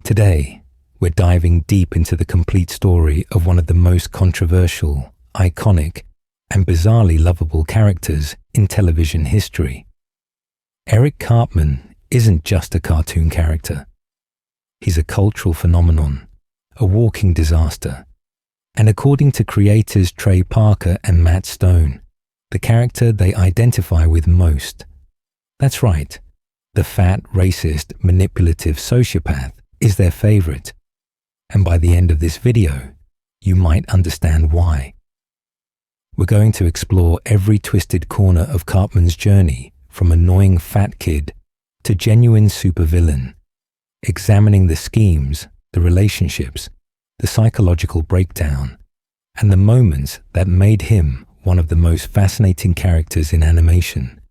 Today, we're diving deep into the complete story of one of the most controversial, iconic, and bizarrely lovable characters in television history. Eric Cartman isn't just a cartoon character. He's a cultural phenomenon, a walking disaster, and according to creators Trey Parker and Matt Stone, the character they identify with most. That's right, the fat, racist, manipulative sociopath is their favorite. And by the end of this video, you might understand why. We're going to explore every twisted corner of Cartman's journey, from annoying fat kid to genuine supervillain, examining the schemes, the relationships, the psychological breakdown, and the moments that made him one of the most fascinating characters in animation.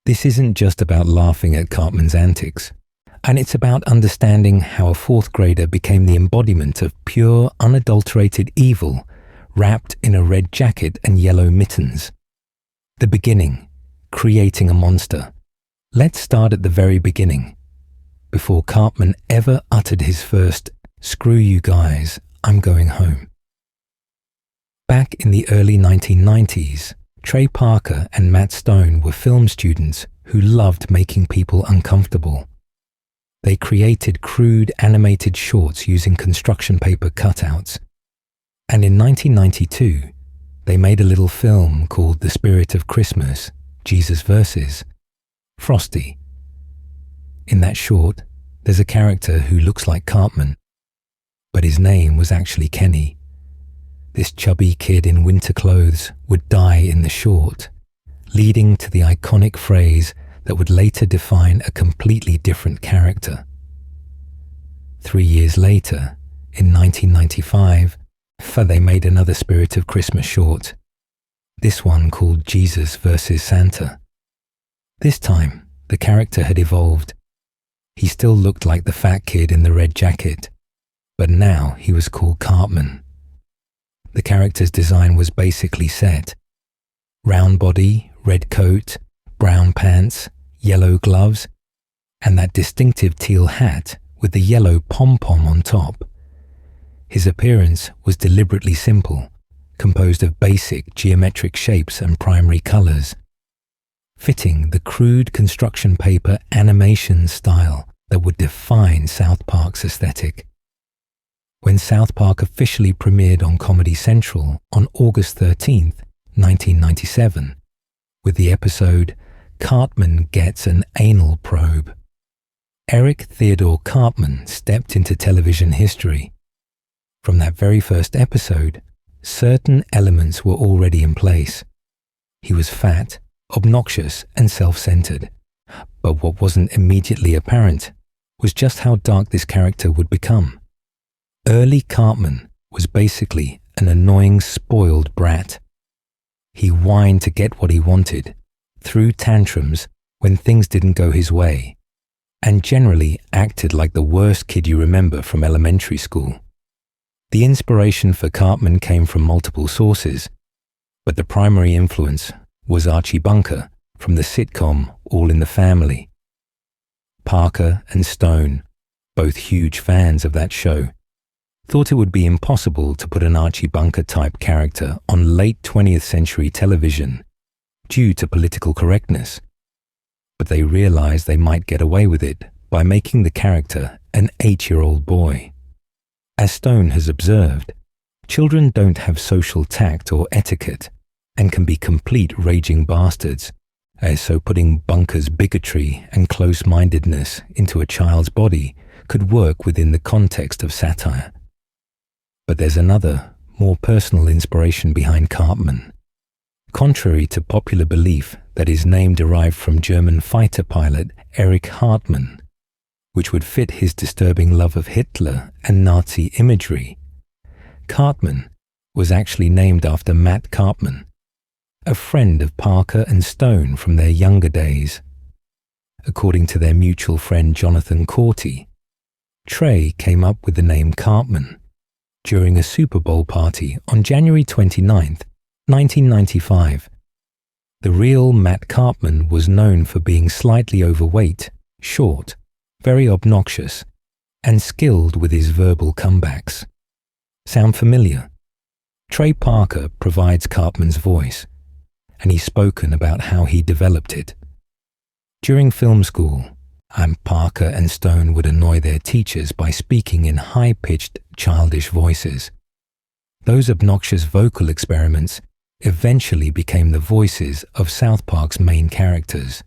This isn't just about laughing at Cartman's antics, and it's about understanding how a fourth grader became the embodiment of pure, unadulterated evil wrapped in a red jacket and yellow mittens. The beginning, creating a monster. Let's start at the very beginning, before Cartman ever uttered his first, "Screw you guys, I'm going home." Back in the early 1990s, Trey Parker and Matt Stone were film students who loved making people uncomfortable. They created crude animated shorts using construction paper cutouts. And in 1992, they made a little film called The Spirit of Christmas, Jesus Versus, Frosty. In that short, there's a character who looks like Cartman, but his name was actually Kenny. This chubby kid in winter clothes would die in the short, leading to the iconic phrase that would later define a completely different character. 3 years later, in 1995, they made another Spirit of Christmas short, this one called Jesus versus Santa. This time, the character had evolved. He still looked like the fat kid in the red jacket, but now he was called Cartman. The character's design was basically set. Round body, red coat, brown pants, yellow gloves, and that distinctive teal hat with the yellow pom-pom on top. His appearance was deliberately simple, composed of basic geometric shapes and primary colors, fitting the crude construction paper animation style that would define South Park's aesthetic. When South Park officially premiered on Comedy Central on August 13th, 1997, with the episode Cartman Gets an Anal Probe, Eric Theodore Cartman stepped into television history. From that very first episode, certain elements were already in place. He was fat, obnoxious, and self-centered. But what wasn't immediately apparent was just how dark this character would become. Early Cartman was basically an annoying, spoiled brat. He whined to get what he wanted, threw tantrums when things didn't go his way, and generally acted like the worst kid you remember from elementary school. The inspiration for Cartman came from multiple sources, but the primary influence was Archie Bunker from the sitcom All in the Family. Parker and Stone, both huge fans of that show, thought it would be impossible to put an Archie Bunker-type character on late 20th century television due to political correctness, but they realized they might get away with it by making the character an 8-year-old boy. As Stone has observed, children don't have social tact or etiquette and can be complete raging bastards, so putting Bunker's bigotry and close-mindedness into a child's body could work within the context of satire. But there's another, more personal inspiration behind Cartman. Contrary to popular belief that his name derived from German fighter pilot Eric Cartman, which would fit his disturbing love of Hitler and Nazi imagery, Cartman was actually named after Matt Cartman, a friend of Parker and Stone from their younger days. According to their mutual friend Jonathan Corti, Trey came up with the name Cartman during a Super Bowl party on January 29th, 1995. The real Matt Cartman was known for being slightly overweight, short, very obnoxious, and skilled with his verbal comebacks. Sound familiar? Trey Parker provides Cartman's voice, and he's spoken about how he developed it. During film school, Parker and Stone would annoy their teachers by speaking in high-pitched, childish voices. Those obnoxious vocal experiments eventually became the voices of South Park's main characters.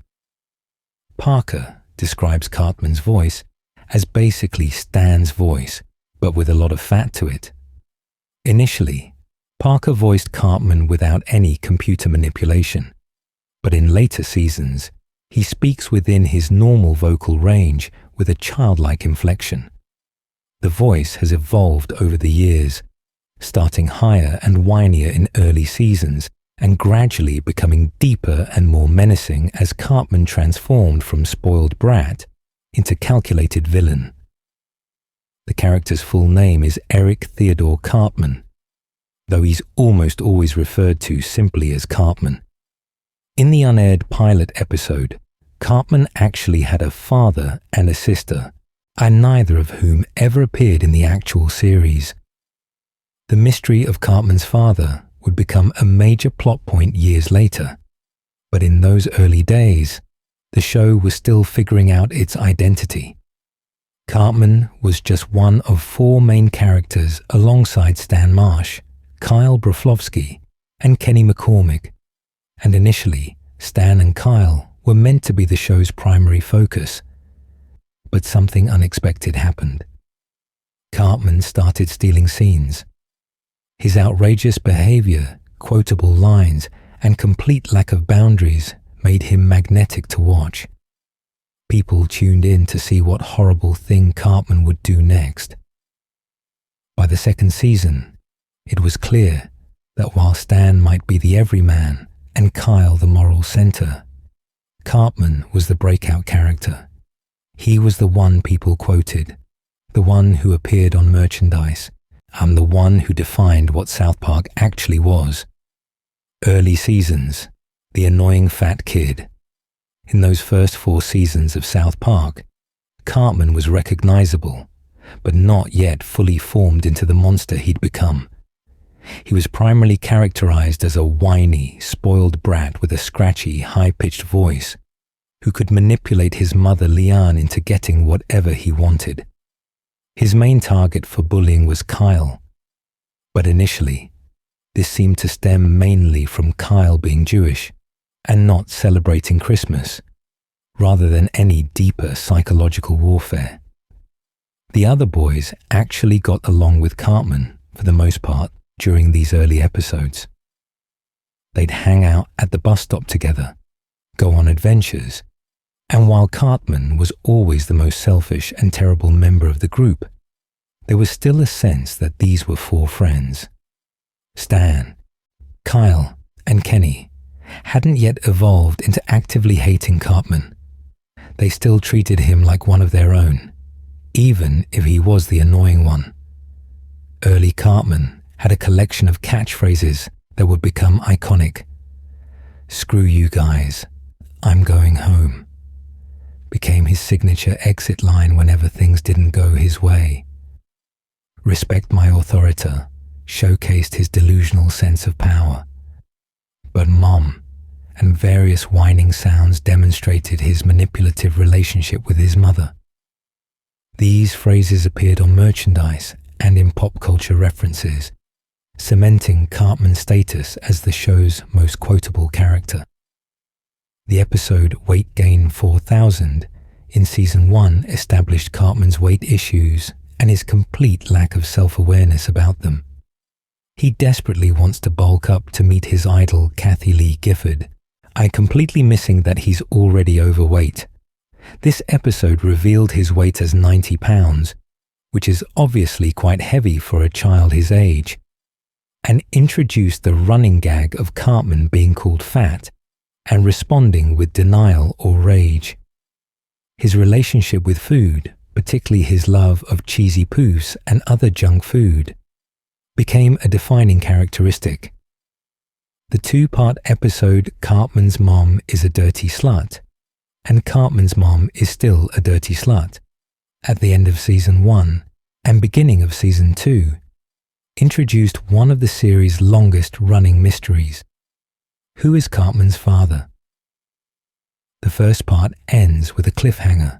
Parker describes Cartman's voice as basically Stan's voice, but with a lot of fat to it. Initially, Parker voiced Cartman without any computer manipulation, but in later seasons, he speaks within his normal vocal range with a childlike inflection. The voice has evolved over the years, starting higher and whinier in early seasons and gradually becoming deeper and more menacing as Cartman transformed from spoiled brat into calculated villain. The character's full name is Eric Theodore Cartman, though he's almost always referred to simply as Cartman. In the unaired pilot episode, Cartman actually had a father and a sister, and neither of whom ever appeared in the actual series. The mystery of Cartman's father would become a major plot point years later, but in those early days, the show was still figuring out its identity. Cartman was just one of 4 main characters alongside Stan Marsh, Kyle Broflovsky, and Kenny McCormick, and initially, Stan and Kyle were meant to be the show's primary focus. But something unexpected happened. Cartman started stealing scenes. His outrageous behavior, quotable lines, and complete lack of boundaries made him magnetic to watch. People tuned in to see what horrible thing Cartman would do next. By the second season, it was clear that while Stan might be the everyman and Kyle the moral center, Cartman was the breakout character. He was the one people quoted, the one who appeared on merchandise, and the one who defined what South Park actually was. Early seasons, the annoying fat kid. In those first 4 seasons of South Park, Cartman was recognizable, but not yet fully formed into the monster he'd become. He was primarily characterized as a whiny, spoiled brat with a scratchy, high-pitched voice, who could manipulate his mother Leanne into getting whatever he wanted. His main target for bullying was Kyle, but initially, this seemed to stem mainly from Kyle being Jewish and not celebrating Christmas, rather than any deeper psychological warfare. The other boys actually got along with Cartman, for the most part, during these early episodes. They'd hang out at the bus stop together, go on adventures, and while Cartman was always the most selfish and terrible member of the group, there was still a sense that these were 4 friends. Stan, Kyle, and Kenny hadn't yet evolved into actively hating Cartman. They still treated him like one of their own, even if he was the annoying one. Early Cartman had a collection of catchphrases that would become iconic. "Screw you guys, I'm going home," became his signature exit line whenever things didn't go his way. "Respect my authority" showcased his delusional sense of power. But Mom and various whining sounds demonstrated his manipulative relationship with his mother. These phrases appeared on merchandise and in pop culture references, cementing Cartman's status as the show's most quotable character. The episode Weight Gain 4000 in Season 1 established Cartman's weight issues and his complete lack of self-awareness about them. He desperately wants to bulk up to meet his idol Kathy Lee Gifford, completely missing that he's already overweight. This episode revealed his weight as 90 pounds, which is obviously quite heavy for a child his age, and introduced the running gag of Cartman being called fat and responding with denial or rage. His relationship with food, particularly his love of cheesy poofs and other junk food, became a defining characteristic. The 2-part episode Cartman's Mom is a Dirty Slut and Cartman's Mom is Still a Dirty Slut at the end of Season 1 and beginning of Season 2, introduced one of the series' longest-running mysteries. Who is Cartman's father? The first part ends with a cliffhanger,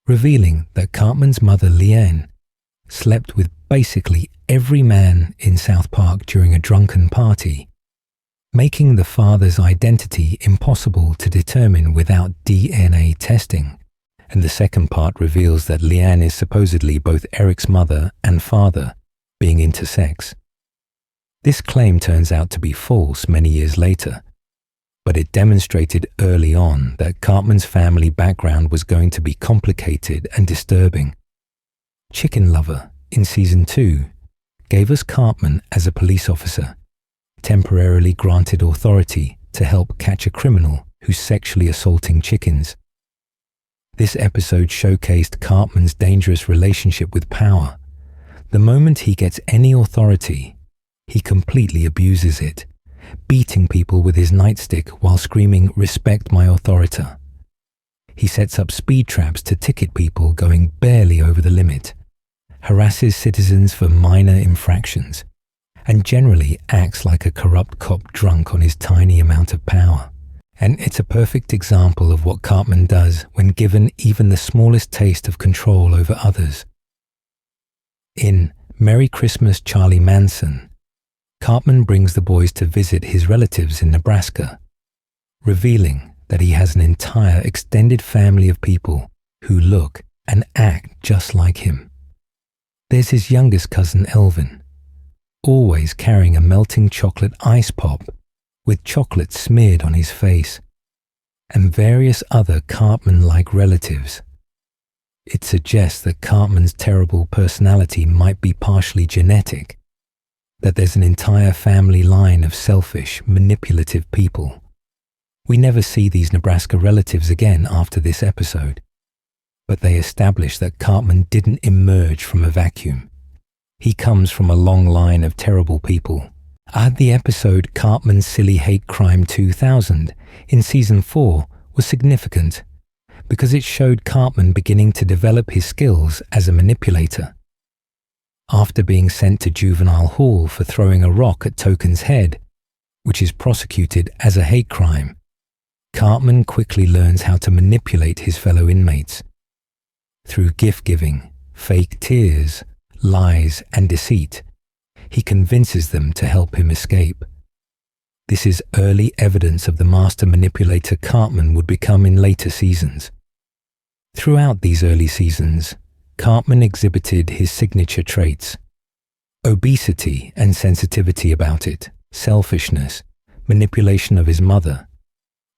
revealing that Cartman's mother, Leanne, slept with basically every man in South Park during a drunken party, making the father's identity impossible to determine without DNA testing. And the second part reveals that Leanne is supposedly both Eric's mother and father, being intersex. This claim turns out to be false many years later, but it demonstrated early on that Cartman's family background was going to be complicated and disturbing. Chicken Lover, in Season 2, gave us Cartman as a police officer, temporarily granted authority to help catch a criminal who's sexually assaulting chickens. This episode showcased Cartman's dangerous relationship with power. The moment he gets any authority, he completely abuses it, beating people with his nightstick while screaming, "Respect my authority." He sets up speed traps to ticket people going barely over the limit, harasses citizens for minor infractions, and generally acts like a corrupt cop drunk on his tiny amount of power. And it's a perfect example of what Cartman does when given even the smallest taste of control over others. In Merry Christmas, Charlie Manson, Cartman brings the boys to visit his relatives in Nebraska, revealing that he has an entire extended family of people who look and act just like him. There's his youngest cousin Elvin, always carrying a melting chocolate ice pop with chocolate smeared on his face, and various other Cartman-like relatives. It suggests that Cartman's terrible personality might be partially genetic, that there's an entire family line of selfish, manipulative people. We never see these Nebraska relatives again after this episode, but they establish that Cartman didn't emerge from a vacuum. He comes from a long line of terrible people. The episode Cartman's Silly Hate Crime 2000 in Season 4 was significant because it showed Cartman beginning to develop his skills as a manipulator. After being sent to juvenile hall for throwing a rock at Token's head, which is prosecuted as a hate crime, Cartman quickly learns how to manipulate his fellow inmates. Through gift-giving, fake tears, lies, and deceit, he convinces them to help him escape. This is early evidence of the master manipulator Cartman would become in later seasons. Throughout these early seasons, Cartman exhibited his signature traits: obesity and sensitivity about it, selfishness, manipulation of his mother,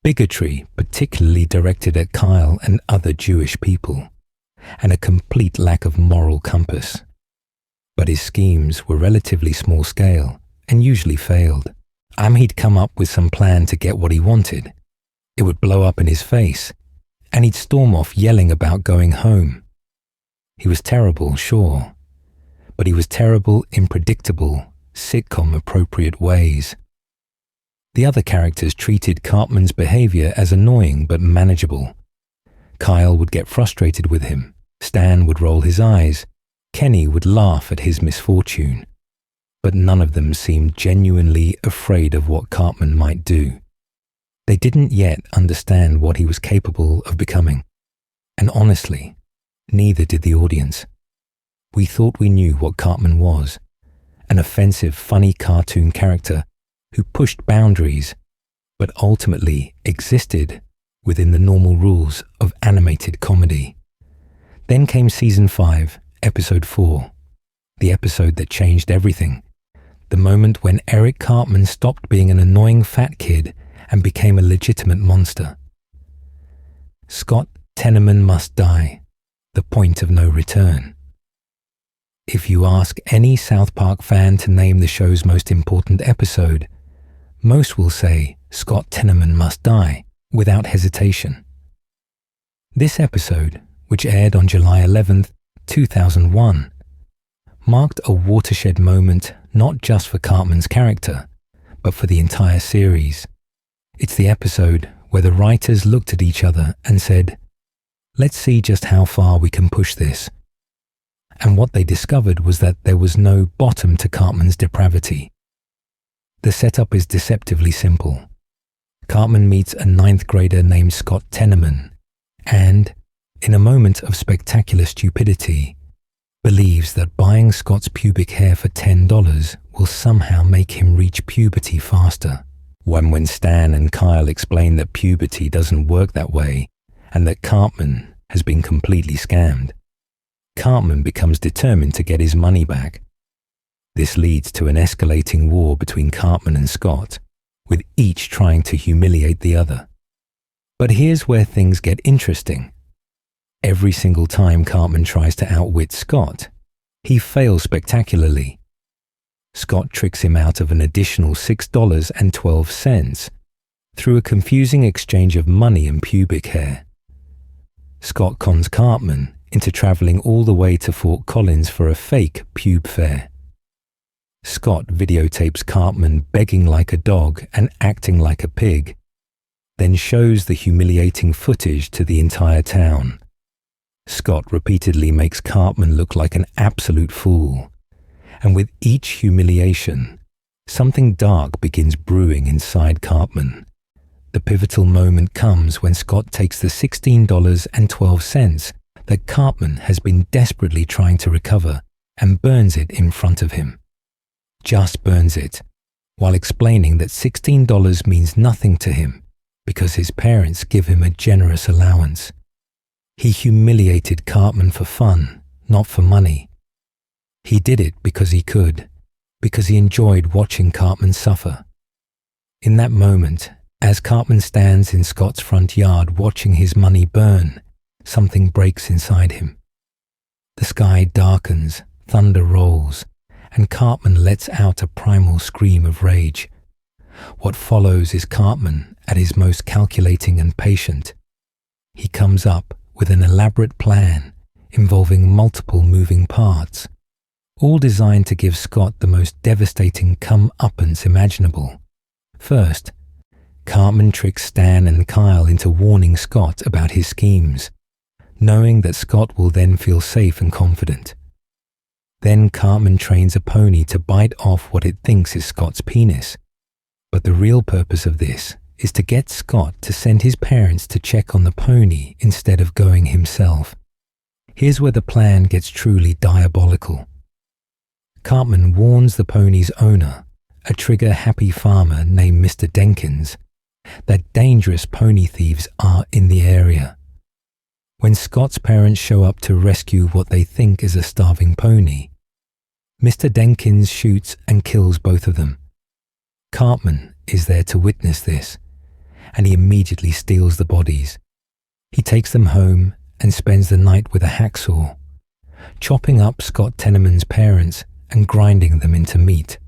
bigotry particularly directed at Kyle and other Jewish people, and a complete lack of moral compass. But his schemes were relatively small scale and usually failed. He'd come up with some plan to get what he wanted. It would blow up in his face, and he'd storm off yelling about going home. He was terrible, sure, but he was terrible in predictable, sitcom-appropriate ways. The other characters treated Cartman's behavior as annoying but manageable. Kyle would get frustrated with him, Stan would roll his eyes, Kenny would laugh at his misfortune, but none of them seemed genuinely afraid of what Cartman might do. They didn't yet understand what he was capable of becoming, and honestly, neither did the audience. We thought we knew what Cartman was, an offensive, funny cartoon character who pushed boundaries, but ultimately existed within the normal rules of animated comedy. Then came Season 5, Episode 4, the episode that changed everything, the moment when Eric Cartman stopped being an annoying fat kid and became a legitimate monster. Scott Tenorman Must Die, the point of no return. If you ask any South Park fan to name the show's most important episode, most will say Scott Tenorman Must Die, without hesitation. This episode, which aired on July 11th, 2001, marked a watershed moment not just for Cartman's character, but for the entire series. It's the episode where the writers looked at each other and said, "Let's see just how far we can push this." and what they discovered was that there was no bottom to Cartman's depravity. The setup is deceptively simple. Cartman meets a ninth grader named Scott Tenorman and, in a moment of spectacular stupidity, believes that buying Scott's pubic hair for $10 will somehow make him reach puberty faster. When Stan and Kyle explain that puberty doesn't work that way and that Cartman has been completely scammed, Cartman becomes determined to get his money back. This leads to an escalating war between Cartman and Scott, with each trying to humiliate the other. But here's where things get interesting. Every single time Cartman tries to outwit Scott, he fails spectacularly. Scott tricks him out of an additional $6.12 through a confusing exchange of money and pubic hair. Scott cons Cartman into traveling all the way to Fort Collins for a fake pube fair. Scott videotapes Cartman begging like a dog and acting like a pig, then shows the humiliating footage to the entire town. Scott repeatedly makes Cartman look like an absolute fool, and with each humiliation, something dark begins brewing inside Cartman. The pivotal moment comes when Scott takes the $16.12 that Cartman has been desperately trying to recover and burns it in front of him. Just burns it, while explaining that $16 means nothing to him because his parents give him a generous allowance. He humiliated Cartman for fun, not for money. He did it because he could, because he enjoyed watching Cartman suffer. In that moment, as Cartman stands in Scott's front yard watching his money burn, something breaks inside him. The sky darkens, thunder rolls, and Cartman lets out a primal scream of rage. What follows is Cartman at his most calculating and patient. He comes up with an elaborate plan involving multiple moving parts, all designed to give Scott the most devastating comeuppance imaginable. First, Cartman tricks Stan and Kyle into warning Scott about his schemes, knowing that Scott will then feel safe and confident. Then Cartman trains a pony to bite off what it thinks is Scott's penis. But the real purpose of this is to get Scott to send his parents to check on the pony instead of going himself. Here's where the plan gets truly diabolical. Cartman warns the pony's owner, a trigger-happy farmer named Mr. Denkins, that dangerous pony thieves are in the area. When Scott's parents show up to rescue what they think is a starving pony, Mr. Denkins shoots and kills both of them. Cartman is there to witness this, and he immediately steals the bodies. He takes them home and spends the night with a hacksaw, chopping up Scott Tenorman's parents and grinding them into meat.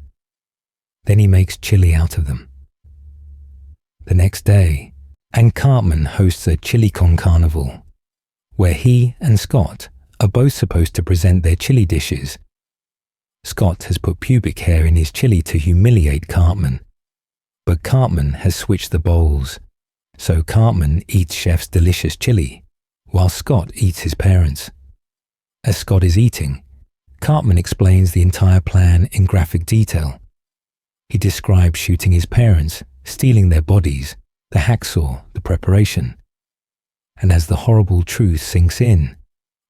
Then he makes chili out of them. The next day, Cartman hosts a chili con carnival, where he and Scott are both supposed to present their chili dishes. Scott has put pubic hair in his chili to humiliate Cartman, but Cartman has switched the bowls, so Cartman eats Chef's delicious chili, while Scott eats his parents. As Scott is eating, Cartman explains the entire plan in graphic detail. He describes shooting his parents, stealing their bodies, the hacksaw, the preparation. And as the horrible truth sinks in,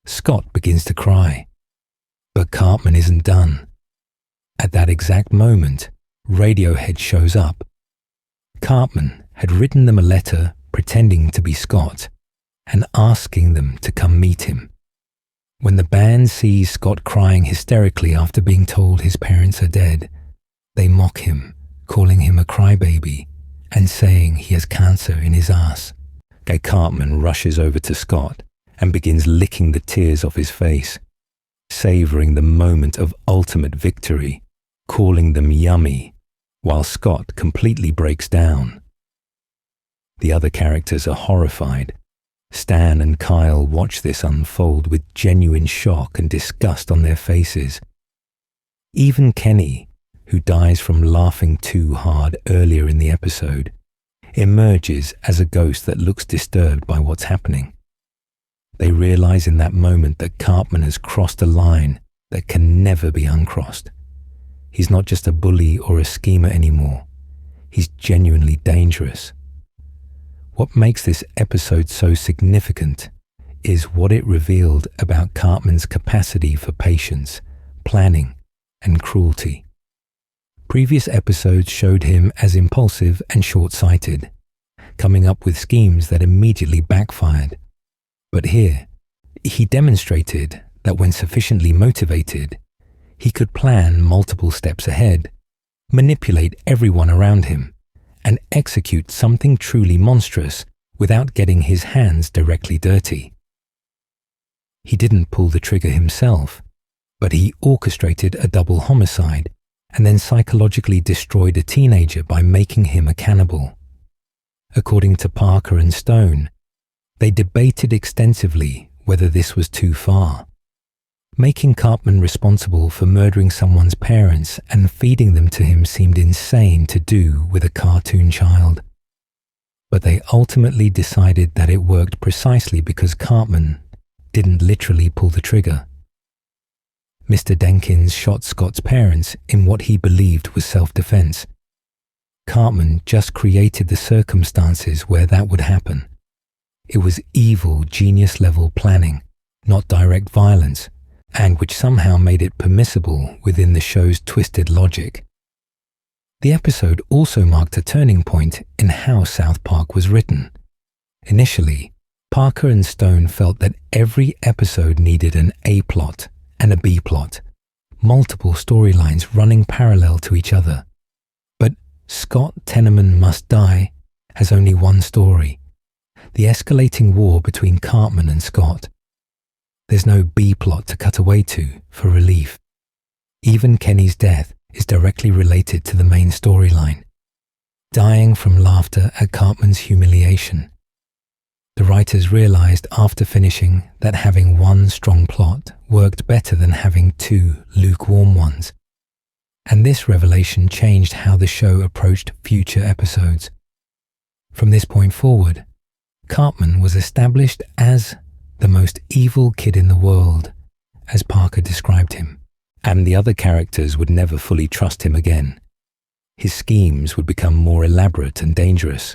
Scott begins to cry. But Cartman isn't done. At that exact moment, Radiohead shows up. Cartman had written them a letter pretending to be Scott and asking them to come meet him. When the band sees Scott crying hysterically after being told his parents are dead, they mock him, calling him a crybaby and saying he has cancer in his ass. Cartman rushes over to Scott and begins licking the tears off his face, savoring the moment of ultimate victory, calling them yummy, while Scott completely breaks down. The other characters are horrified. Stan and Kyle watch this unfold with genuine shock and disgust on their faces. Even Kenny, who dies from laughing too hard earlier in the episode, emerges as a ghost that looks disturbed by what's happening. They realize in that moment that Cartman has crossed a line that can never be uncrossed. He's not just a bully or a schemer anymore. He's genuinely dangerous. What makes this episode so significant is what it revealed about Cartman's capacity for patience, planning, and cruelty. Previous episodes showed him as impulsive and short-sighted, coming up with schemes that immediately backfired. But here, he demonstrated that when sufficiently motivated, he could plan multiple steps ahead, manipulate everyone around him, and execute something truly monstrous without getting his hands directly dirty. He didn't pull the trigger himself, but he orchestrated a double homicide and then psychologically destroyed a teenager by making him a cannibal. According to Parker and Stone, they debated extensively whether this was too far. Making Cartman responsible for murdering someone's parents and feeding them to him seemed insane to do with a cartoon child. But they ultimately decided that it worked precisely because Cartman didn't literally pull the trigger. Mr. Denkins shot Scott's parents in what he believed was self-defense. Cartman just created the circumstances where that would happen. It was evil, genius-level planning, not direct violence, and which somehow made it permissible within the show's twisted logic. The episode also marked a turning point in how South Park was written. Initially, Parker and Stone felt that every episode needed an A plot and a B plot, multiple storylines running parallel to each other. But Scott Tenorman Must Die has only one story: the escalating war between Cartman and Scott. There's no B plot to cut away to for relief. Even Kenny's death is directly related to the main storyline, dying from laughter at Cartman's humiliation. The writers realized after finishing that having one strong plot worked better than having two lukewarm ones. And this revelation changed how the show approached future episodes. From this point forward, Cartman was established as the most evil kid in the world, as Parker described him, and the other characters would never fully trust him again. His schemes would become more elaborate and dangerous,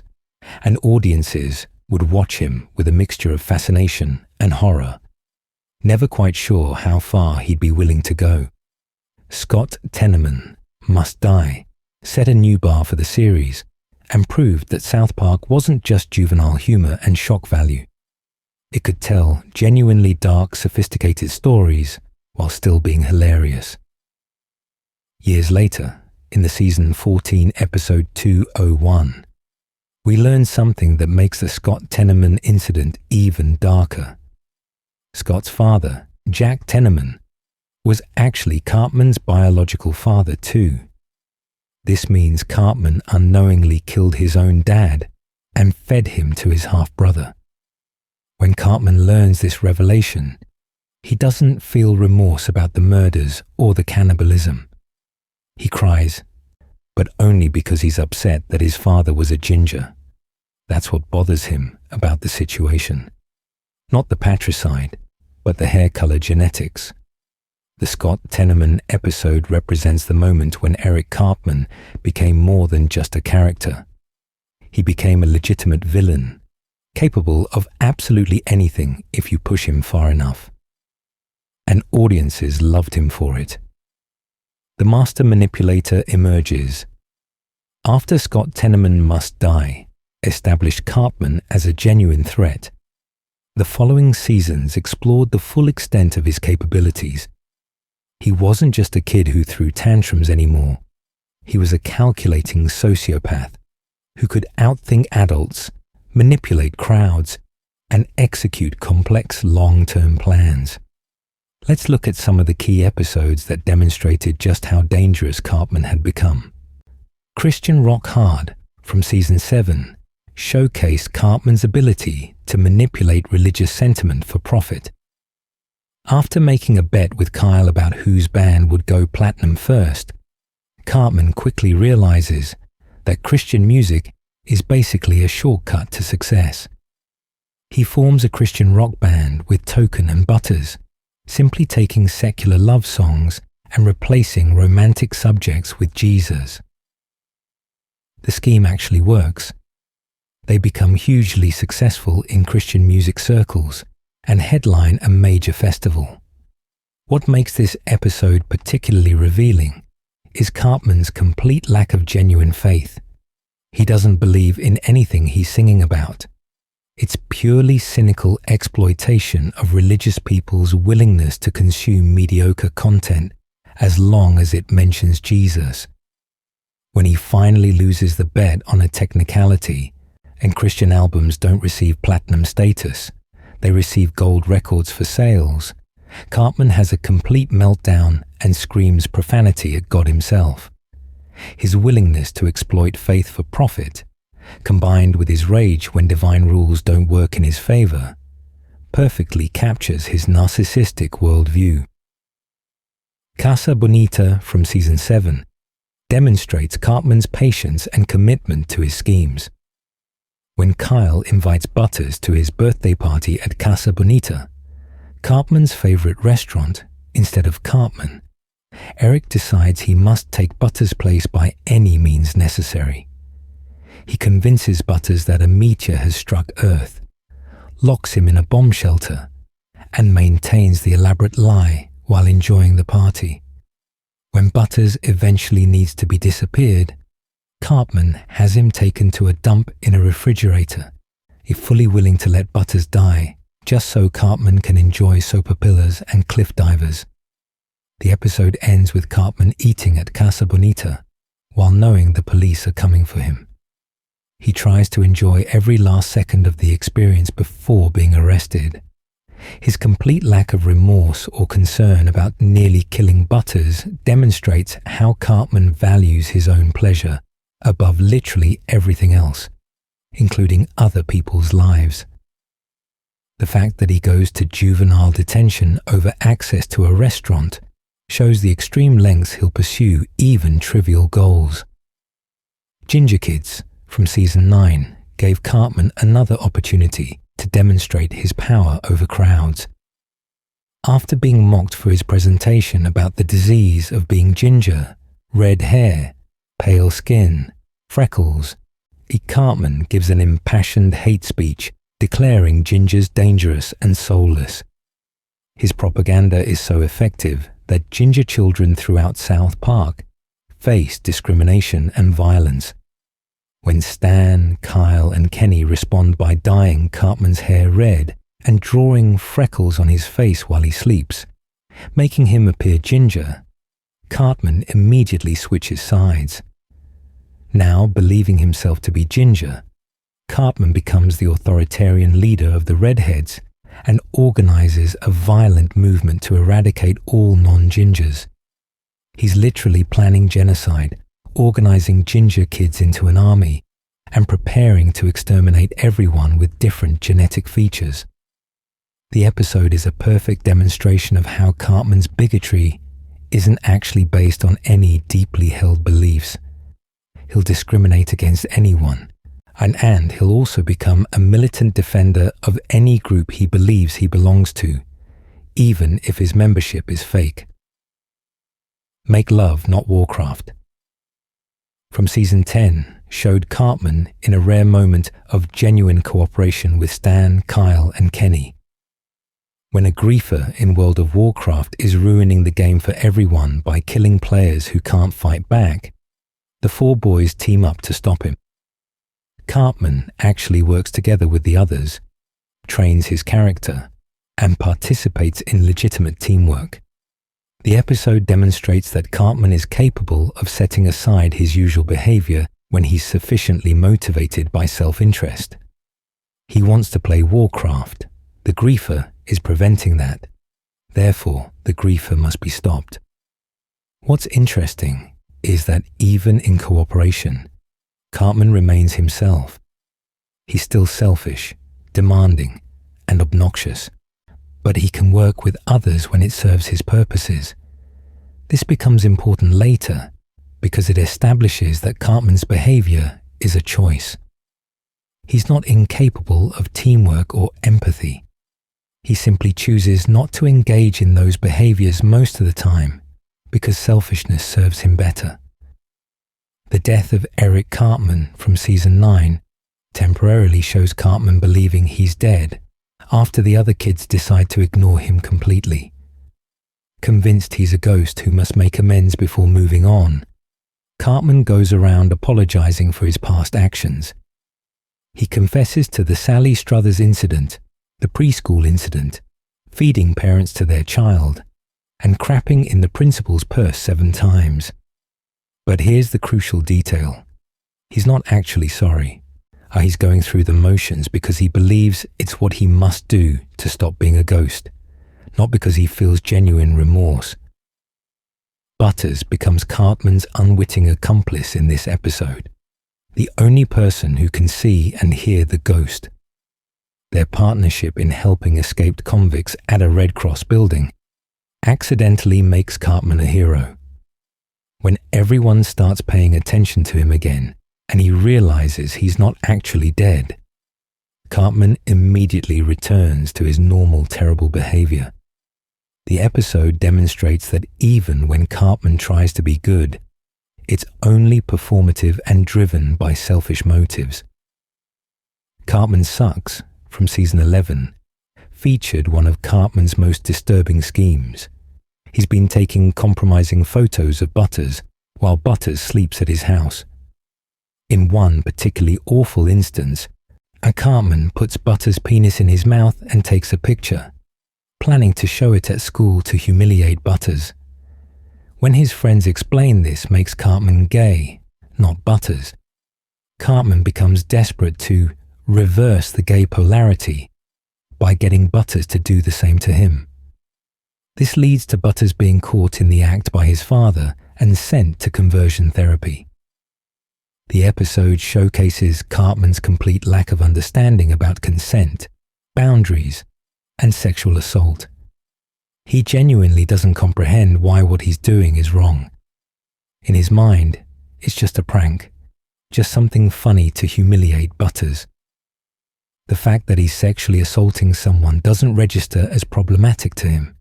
and audiences would watch him with a mixture of fascination and horror, never quite sure how far he'd be willing to go. Scott Tenorman Must Die set a new bar for the series and proved that South Park wasn't just juvenile humor and shock value. It could tell genuinely dark, sophisticated stories while still being hilarious. Years later, in the season 14 episode 201, we learn something that makes the Scott Tenorman incident even darker. Scott's father, Jack Tenorman, was actually Cartman's biological father too. This means Cartman unknowingly killed his own dad and fed him to his half-brother. When Cartman learns this revelation, he doesn't feel remorse about the murders or the cannibalism. He cries, but only because he's upset that his father was a ginger. That's what bothers him about the situation. Not the patricide, but the hair color genetics. The Scott Tenorman episode represents the moment when Eric Cartman became more than just a character. He became a legitimate villain, capable of absolutely anything if you push him far enough. And audiences loved him for it. The master manipulator emerges. After Scott Tenorman Must Die established Cartman as a genuine threat, the following seasons explored the full extent of his capabilities. He wasn't just a kid who threw tantrums anymore. He was a calculating sociopath who could outthink adults, manipulate crowds, and execute complex long-term plans. Let's look at some of the key episodes that demonstrated just how dangerous Cartman had become. Christian Rock Hard from season 7 showcased Cartman's ability to manipulate religious sentiment for profit. After making a bet with Kyle about whose band would go platinum first, Cartman quickly realizes that Christian music is basically a shortcut to success. He forms a Christian rock band with Token and Butters, simply taking secular love songs and replacing romantic subjects with Jesus. The scheme actually works. They become hugely successful in Christian music circles and headline a major festival. What makes this episode particularly revealing is Cartman's complete lack of genuine faith. He doesn't believe in anything he's singing about. It's purely cynical exploitation of religious people's willingness to consume mediocre content as long as it mentions Jesus. When he finally loses the bet on a technicality, and Christian albums don't receive platinum status, they receive gold records for sales, Cartman has a complete meltdown and screams profanity at God himself. His willingness to exploit faith for profit, combined with his rage when divine rules don't work in his favor, perfectly captures his narcissistic worldview. Casa Bonita from Season 7 demonstrates Cartman's patience and commitment to his schemes. When Kyle invites Butters to his birthday party at Casa Bonita, Cartman's favorite restaurant, instead of Cartman, Eric decides he must take Butters' place by any means necessary. He convinces Butters that a meteor has struck Earth, locks him in a bomb shelter, and maintains the elaborate lie while enjoying the party. When Butters eventually needs to be disappeared, Cartman has him taken to a dump in a refrigerator, if fully willing to let Butters die, just so Cartman can enjoy sopapillas and cliff divers. The episode ends with Cartman eating at Casa Bonita, while knowing the police are coming for him. He tries to enjoy every last second of the experience before being arrested. His complete lack of remorse or concern about nearly killing Butters demonstrates how Cartman values his own pleasure above literally everything else, including other people's lives. The fact that he goes to juvenile detention over access to a restaurant shows the extreme lengths he'll pursue even trivial goals. Ginger Kids from Season 9 gave Cartman another opportunity to demonstrate his power over crowds. After being mocked for his presentation about the disease of being ginger, red hair, pale skin, freckles, Cartman gives an impassioned hate speech declaring gingers dangerous and soulless. His propaganda is so effective that ginger children throughout South Park face discrimination and violence. When Stan, Kyle, and Kenny respond by dyeing Cartman's hair red and drawing freckles on his face while he sleeps, making him appear ginger, Cartman immediately switches sides. Now, believing himself to be ginger, Cartman becomes the authoritarian leader of the redheads and organizes a violent movement to eradicate all non-gingers. He's literally planning genocide, organizing ginger kids into an army, and preparing to exterminate everyone with different genetic features. The episode is a perfect demonstration of how Cartman's bigotry isn't actually based on any deeply held beliefs. He'll discriminate against anyone, and he'll also become a militant defender of any group he believes he belongs to, even if his membership is fake. Make Love, Not Warcraft from Season 10 showed Cartman in a rare moment of genuine cooperation with Stan, Kyle, and Kenny. When a griefer in World of Warcraft is ruining the game for everyone by killing players who can't fight back, the four boys team up to stop him. Cartman actually works together with the others, trains his character, and participates in legitimate teamwork. The episode demonstrates that Cartman is capable of setting aside his usual behavior when he's sufficiently motivated by self-interest. He wants to play Warcraft. The griefer is preventing that. Therefore, the griefer must be stopped. What's interesting is that even in cooperation, Cartman remains himself. He's still selfish, demanding, and obnoxious, but he can work with others when it serves his purposes. This becomes important later because it establishes that Cartman's behavior is a choice. He's not incapable of teamwork or empathy. He simply chooses not to engage in those behaviors most of the time because selfishness serves him better. The death of Eric Cartman from season 9 temporarily shows Cartman believing he's dead after the other kids decide to ignore him completely. Convinced he's a ghost who must make amends before moving on, Cartman goes around apologizing for his past actions. He confesses to the Sally Struthers incident, the preschool incident, feeding parents to their child, and crapping in the principal's purse 7 times. But here's the crucial detail. He's not actually sorry. He's going through the motions because he believes it's what he must do to stop being a ghost, not because he feels genuine remorse. Butters becomes Cartman's unwitting accomplice in this episode, the only person who can see and hear the ghost. Their partnership in helping escaped convicts at a Red Cross building accidentally makes Cartman a hero. When everyone starts paying attention to him again, and he realizes he's not actually dead, Cartman immediately returns to his normal terrible behavior. The episode demonstrates that even when Cartman tries to be good, it's only performative and driven by selfish motives. Cartman Sucks, from season 11, featured one of Cartman's most disturbing schemes. He's been taking compromising photos of Butters while Butters sleeps at his house. In one particularly awful instance, Cartman puts Butters' penis in his mouth and takes a picture, planning to show it at school to humiliate Butters. When his friends explain this makes Cartman gay, not Butters, Cartman becomes desperate to reverse the gay polarity by getting Butters to do the same to him. This leads to Butters being caught in the act by his father and sent to conversion therapy. The episode showcases Cartman's complete lack of understanding about consent, boundaries, and sexual assault. He genuinely doesn't comprehend why what he's doing is wrong. In his mind, it's just a prank, just something funny to humiliate Butters. The fact that he's sexually assaulting someone doesn't register as problematic to him.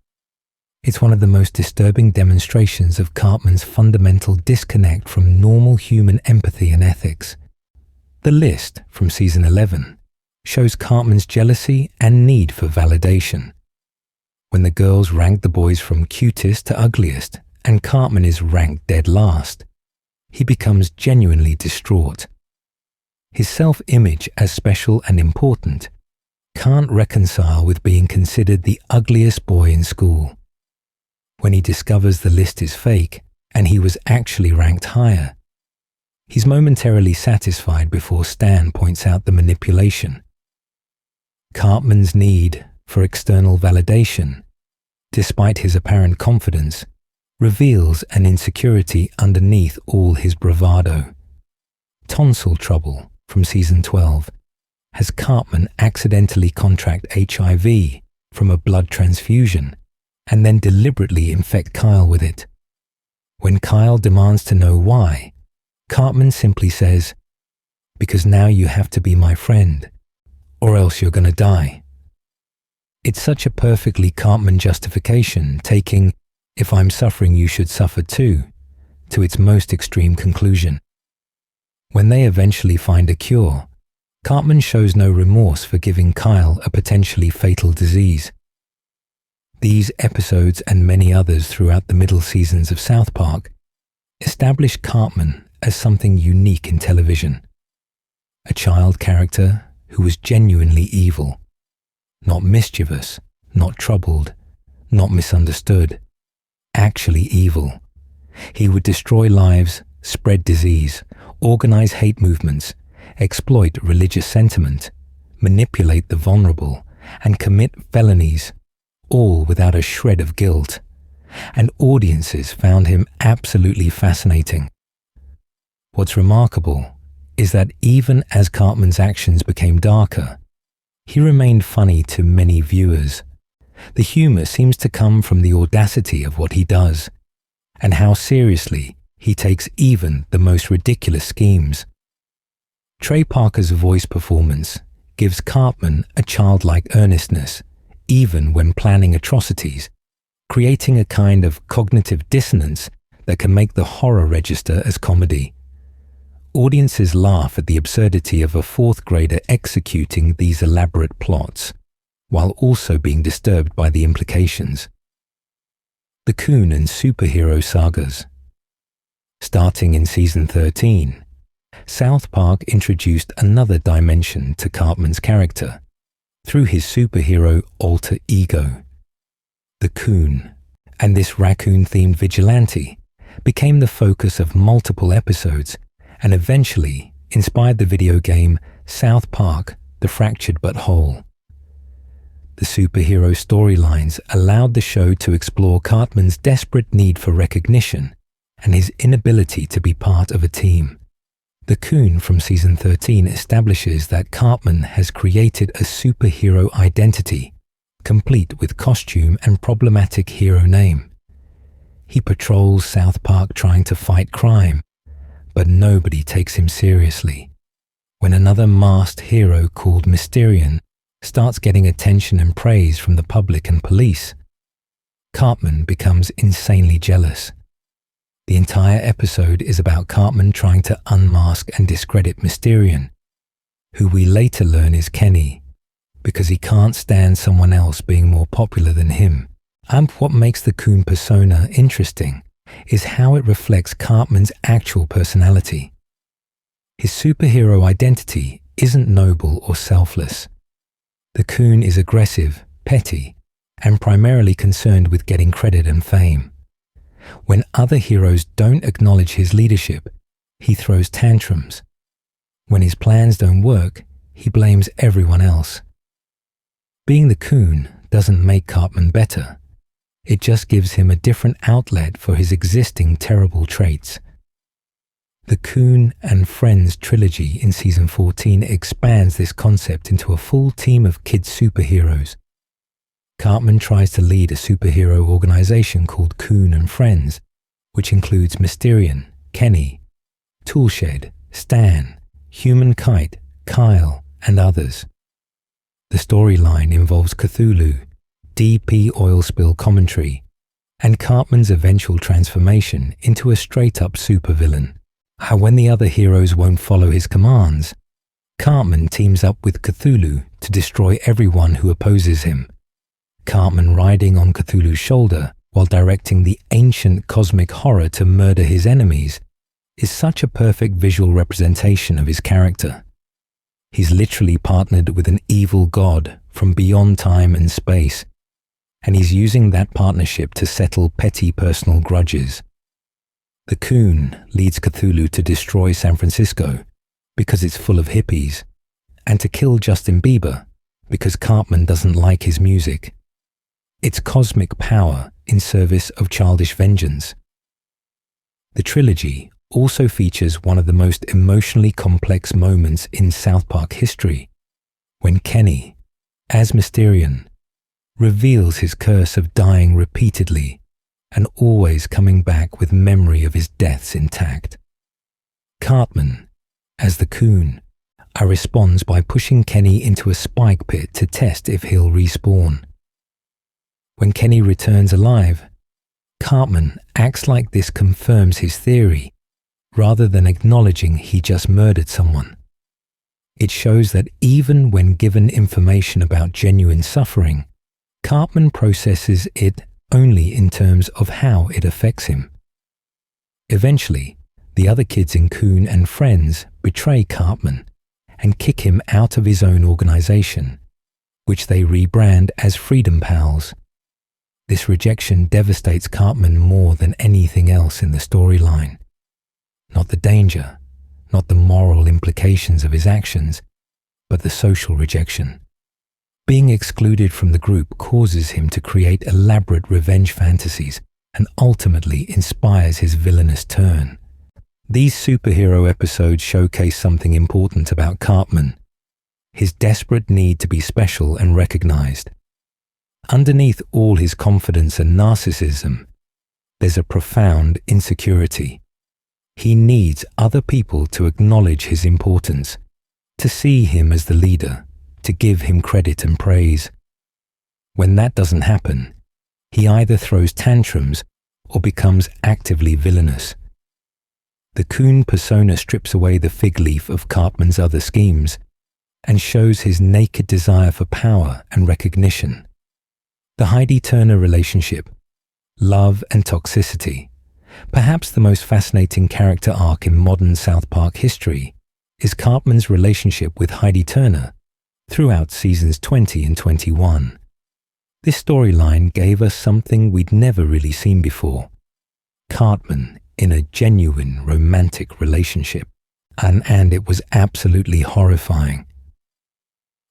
It's one of the most disturbing demonstrations of Cartman's fundamental disconnect from normal human empathy and ethics. The List, from season 11, shows Cartman's jealousy and need for validation. When the girls rank the boys from cutest to ugliest, and Cartman is ranked dead last, he becomes genuinely distraught. His self-image as special and important can't reconcile with being considered the ugliest boy in school. When he discovers the list is fake and he was actually ranked higher, he's momentarily satisfied before Stan points out the manipulation. Cartman's need for external validation, despite his apparent confidence, reveals an insecurity underneath all his bravado. Tonsil trouble, from season 12, has Cartman accidentally contract HIV from a blood transfusion and then deliberately infect Kyle with it. When Kyle demands to know why, Cartman simply says, "Because now you have to be my friend, or else you're gonna die." It's such a perfectly Cartman justification, taking "if I'm suffering you should suffer too" to its most extreme conclusion. When they eventually find a cure, Cartman shows no remorse for giving Kyle a potentially fatal disease. These episodes and many others throughout the middle seasons of South Park establish Cartman as something unique in television. A child character who was genuinely evil, not mischievous, not troubled, not misunderstood, actually evil. He would destroy lives, spread disease, organize hate movements, exploit religious sentiment, manipulate the vulnerable, and commit felonies, all without a shred of guilt. And audiences found him absolutely fascinating. What's remarkable is that even as Cartman's actions became darker, he remained funny to many viewers. The humor seems to come from the audacity of what he does, and how seriously he takes even the most ridiculous schemes. Trey Parker's voice performance gives Cartman a childlike earnestness, even when planning atrocities, creating a kind of cognitive dissonance that can make the horror register as comedy. Audiences laugh at the absurdity of a fourth grader executing these elaborate plots, while also being disturbed by the implications. The Coon and Superhero Sagas. Starting in Season 13, South Park introduced another dimension to Cartman's character through his superhero alter ego. The Coon, and this raccoon-themed vigilante, became the focus of multiple episodes and eventually inspired the video game South Park: The Fractured But Whole. The superhero storylines allowed the show to explore Cartman's desperate need for recognition and his inability to be part of a team. The Coon from Season 13 establishes that Cartman has created a superhero identity, complete with costume and problematic hero name. He patrols South Park trying to fight crime, but nobody takes him seriously. When another masked hero called Mysterion starts getting attention and praise from the public and police, Cartman becomes insanely jealous. The entire episode is about Cartman trying to unmask and discredit Mysterion, who we later learn is Kenny, because he can't stand someone else being more popular than him. And what makes the Coon persona interesting is how it reflects Cartman's actual personality. His superhero identity isn't noble or selfless. The Coon is aggressive, petty, and primarily concerned with getting credit and fame. When other heroes don't acknowledge his leadership, he throws tantrums. When his plans don't work, he blames everyone else. Being the Coon doesn't make Cartman better. It just gives him a different outlet for his existing terrible traits. The Coon and Friends trilogy in Season 14 expands this concept into a full team of kid superheroes. Cartman tries to lead a superhero organization called Coon and Friends, which includes Mysterion, Kenny, Toolshed, Stan, Human Kite, Kyle, and others. The storyline involves Cthulhu, DP oil spill commentary, and Cartman's eventual transformation into a straight-up supervillain. How when the other heroes won't follow his commands, Cartman teams up with Cthulhu to destroy everyone who opposes him. Cartman riding on Cthulhu's shoulder while directing the ancient cosmic horror to murder his enemies is such a perfect visual representation of his character. He's literally partnered with an evil god from beyond time and space, and he's using that partnership to settle petty personal grudges. The Coon leads Cthulhu to destroy San Francisco because it's full of hippies, and to kill Justin Bieber because Cartman doesn't like his music. It's cosmic power in service of childish vengeance. The trilogy also features one of the most emotionally complex moments in South Park history, when Kenny, as Mysterion, reveals his curse of dying repeatedly and always coming back with memory of his deaths intact. Cartman, as the Coon, responds by pushing Kenny into a spike pit to test if he'll respawn. When Kenny returns alive, Cartman acts like this confirms his theory, rather than acknowledging he just murdered someone. It shows that even when given information about genuine suffering, Cartman processes it only in terms of how it affects him. Eventually, the other kids in Coon and Friends betray Cartman and kick him out of his own organization, which they rebrand as Freedom Pals. This rejection devastates Cartman more than anything else in the storyline. Not the danger, not the moral implications of his actions, but the social rejection. Being excluded from the group causes him to create elaborate revenge fantasies and ultimately inspires his villainous turn. These superhero episodes showcase something important about Cartman: his desperate need to be special and recognized. Underneath all his confidence and narcissism, there's a profound insecurity. He needs other people to acknowledge his importance to see him as the leader, to give him credit and praise. When that doesn't happen, he either throws tantrums or becomes actively villainous. The coon persona strips away the fig leaf of Cartman's other schemes and shows his naked desire for power and recognition. The Heidi-Turner relationship, love and toxicity, perhaps the most fascinating character arc in modern South Park history, is Cartman's relationship with Heidi Turner throughout seasons 20 and 21. This storyline gave us something we'd never really seen before. Cartman in a genuine romantic relationship, and it was absolutely horrifying.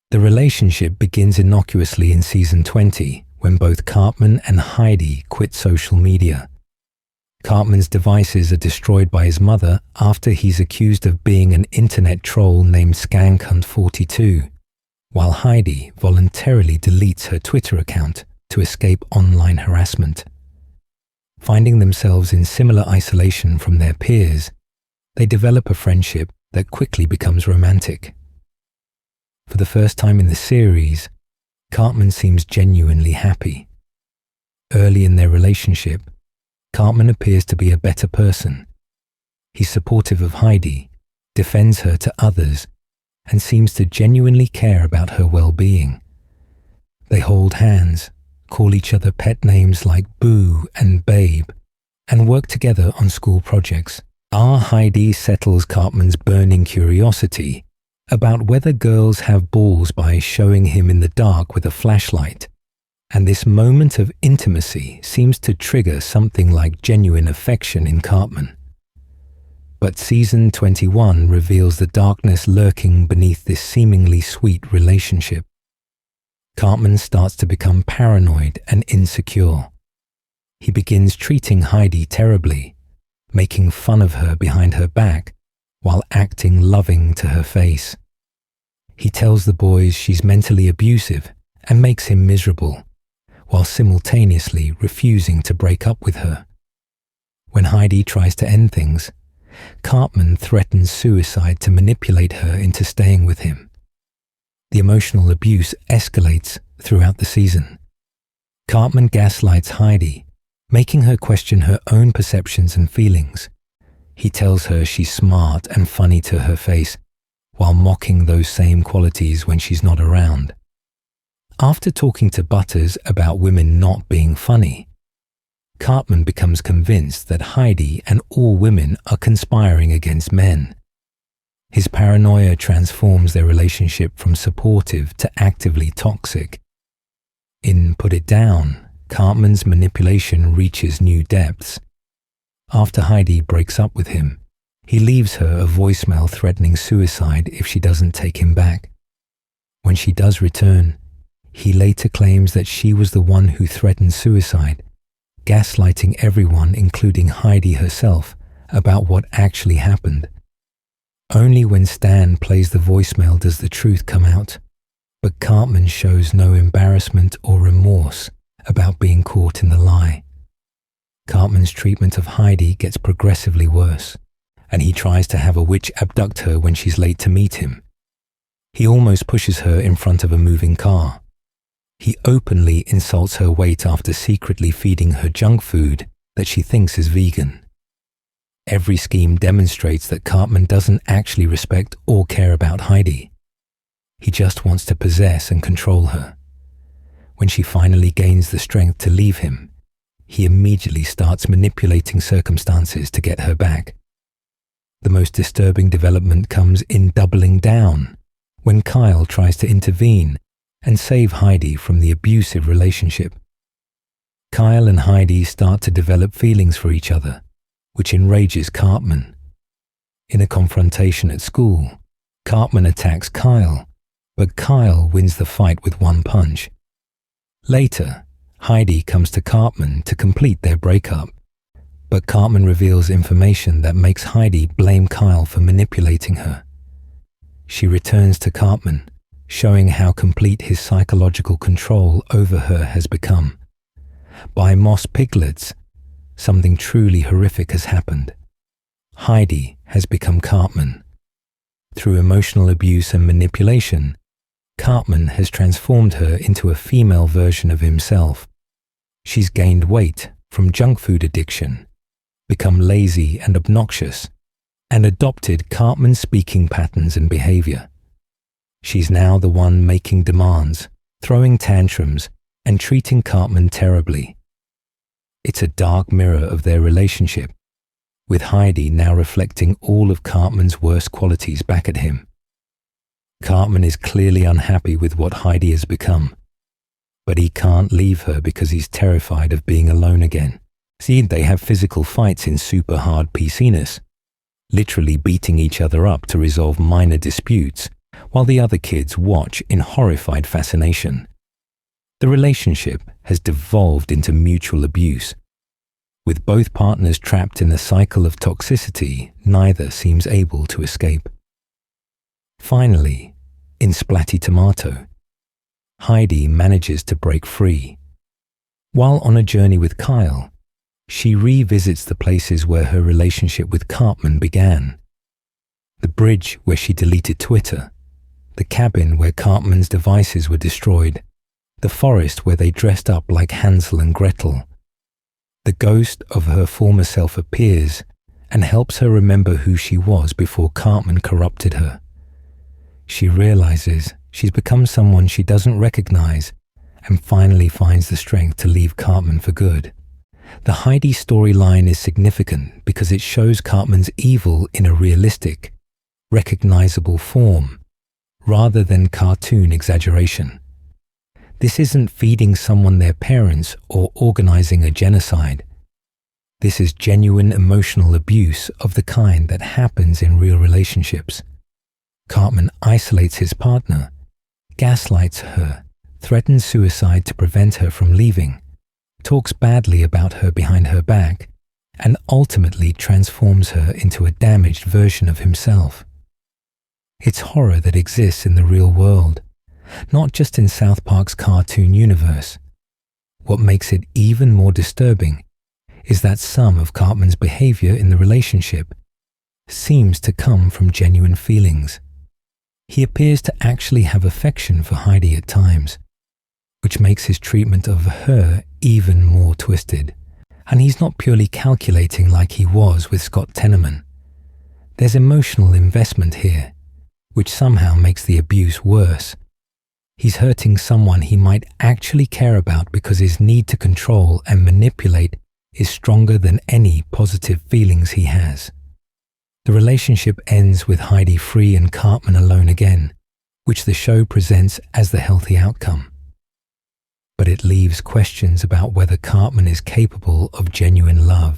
The relationship begins innocuously in season 20 when both Cartman and Heidi quit social media. Cartman's devices are destroyed by his mother after he's accused of being an internet troll named SkankHunt42, while Heidi voluntarily deletes her Twitter account to escape online harassment. Finding themselves in similar isolation from their peers, they develop a friendship that quickly becomes romantic. For the first time in the series, Cartman seems genuinely happy. Early in their relationship, Cartman appears to be a better person. He's supportive of Heidi, defends her to others, and seems to genuinely care about her well-being. They hold hands, call each other pet names like Boo and Babe, and work together on school projects. Our Heidi settles Cartman's burning curiosity about whether girls have balls by showing him in the dark with a flashlight, and this moment of intimacy seems to trigger something like genuine affection in Cartman. But season 21 reveals the darkness lurking beneath this seemingly sweet relationship. Cartman starts to become paranoid and insecure. He begins treating Heidi terribly, making fun of her behind her back while acting loving to her face. He tells the boys she's mentally abusive and makes him miserable, while simultaneously refusing to break up with her. When Heidi tries to end things, Cartman threatens suicide to manipulate her into staying with him. The emotional abuse escalates throughout the season. Cartman gaslights Heidi, making her question her own perceptions and feelings. He tells her she's smart and funny to her face, while mocking those same qualities when she's not around. After talking to Butters about women not being funny, Cartman becomes convinced that Heidi and all women are conspiring against men. His paranoia transforms their relationship from supportive to actively toxic. In Put It Down, Cartman's manipulation reaches new depths. After Heidi breaks up with him, he leaves her a voicemail threatening suicide if she doesn't take him back. When she does return, he later claims that she was the one who threatened suicide, gaslighting everyone, including Heidi herself, about what actually happened. Only when Stan plays the voicemail does the truth come out, but Cartman shows no embarrassment or remorse about being caught in the lie. Cartman's treatment of Heidi gets progressively worse, and he tries to have a witch abduct her when she's late to meet him. He almost pushes her in front of a moving car. He openly insults her weight after secretly feeding her junk food that she thinks is vegan. Every scheme demonstrates that Cartman doesn't actually respect or care about Heidi. He just wants to possess and control her. When she finally gains the strength to leave him, he immediately starts manipulating circumstances to get her back. The most disturbing development comes in Doubling Down, when Kyle tries to intervene and save Heidi from the abusive relationship. Kyle and Heidi start to develop feelings for each other, which enrages Cartman. In a confrontation at school, Cartman attacks Kyle, but Kyle wins the fight with one punch. Later, Heidi comes to Cartman to complete their breakup, but Cartman reveals information that makes Heidi blame Kyle for manipulating her. She returns to Cartman, showing how complete his psychological control over her has become. By Moss Piglets, something truly horrific has happened. Heidi has become Cartman. Through emotional abuse and manipulation, Cartman has transformed her into a female version of himself. She's gained weight from junk food addiction, become lazy and obnoxious, and adopted Cartman's speaking patterns and behavior. She's now the one making demands, throwing tantrums, and treating Cartman terribly. It's a dark mirror of their relationship, with Heidi now reflecting all of Cartman's worst qualities back at him. Cartman is clearly unhappy with what Heidi has become, but he can't leave her because he's terrified of being alone again. See, they have physical fights in super hard PCness, literally beating each other up to resolve minor disputes, while the other kids watch in horrified fascination. The relationship has devolved into mutual abuse. With both partners trapped in the cycle of toxicity, neither seems able to escape. Finally, in Splatty Tomato, Heidi manages to break free. While on a journey with Kyle, she revisits the places where her relationship with Cartman began. The bridge where she deleted Twitter, the cabin where Cartman's devices were destroyed, the forest where they dressed up like Hansel and Gretel. The ghost of her former self appears and helps her remember who she was before Cartman corrupted her. She realizes she's become someone she doesn't recognize and finally finds the strength to leave Cartman for good. The Heidi storyline is significant because it shows Cartman's evil in a realistic, recognizable form, rather than cartoon exaggeration. This isn't feeding someone their parents or organizing a genocide. This is genuine emotional abuse of the kind that happens in real relationships. Cartman isolates his partner, gaslights her, threatens suicide to prevent her from leaving, talks badly about her behind her back, and ultimately transforms her into a damaged version of himself. It's horror that exists in the real world, not just in South Park's cartoon universe. What makes it even more disturbing is that some of Cartman's behavior in the relationship seems to come from genuine feelings. He appears to actually have affection for Heidi at times, which makes his treatment of her even more twisted. And he's not purely calculating like he was with Scott Tenorman. There's emotional investment here, which somehow makes the abuse worse. He's hurting someone he might actually care about because his need to control and manipulate is stronger than any positive feelings he has. The relationship ends with Heidi free and Cartman alone again, which the show presents as the healthy outcome. But it leaves questions about whether Cartman is capable of genuine love,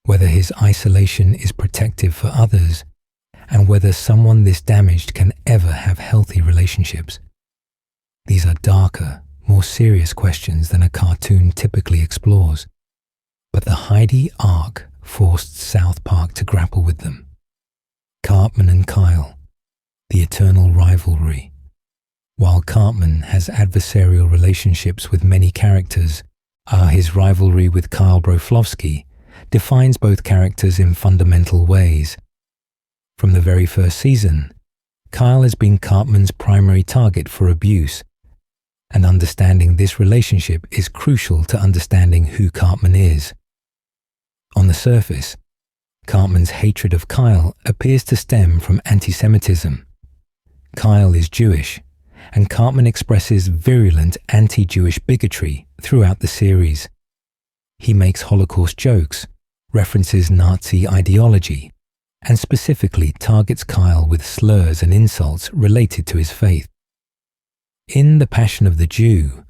whether his isolation is protective for others, and whether someone this damaged can ever have healthy relationships. These are darker, more serious questions than a cartoon typically explores, but the Heidi arc forced South Park to grapple with them. Cartman and Kyle, the eternal rivalry. While Cartman has adversarial relationships with many characters, his rivalry with Kyle Broflovsky defines both characters in fundamental ways. From the very first season, Kyle has been Cartman's primary target for abuse, and understanding this relationship is crucial to understanding who Cartman is. On the surface, Cartman's hatred of Kyle appears to stem from anti-Semitism. Kyle is Jewish, and Cartman expresses virulent anti-Jewish bigotry throughout the series. He makes Holocaust jokes, references Nazi ideology, and specifically targets Kyle with slurs and insults related to his faith. In The Passion of the Jew,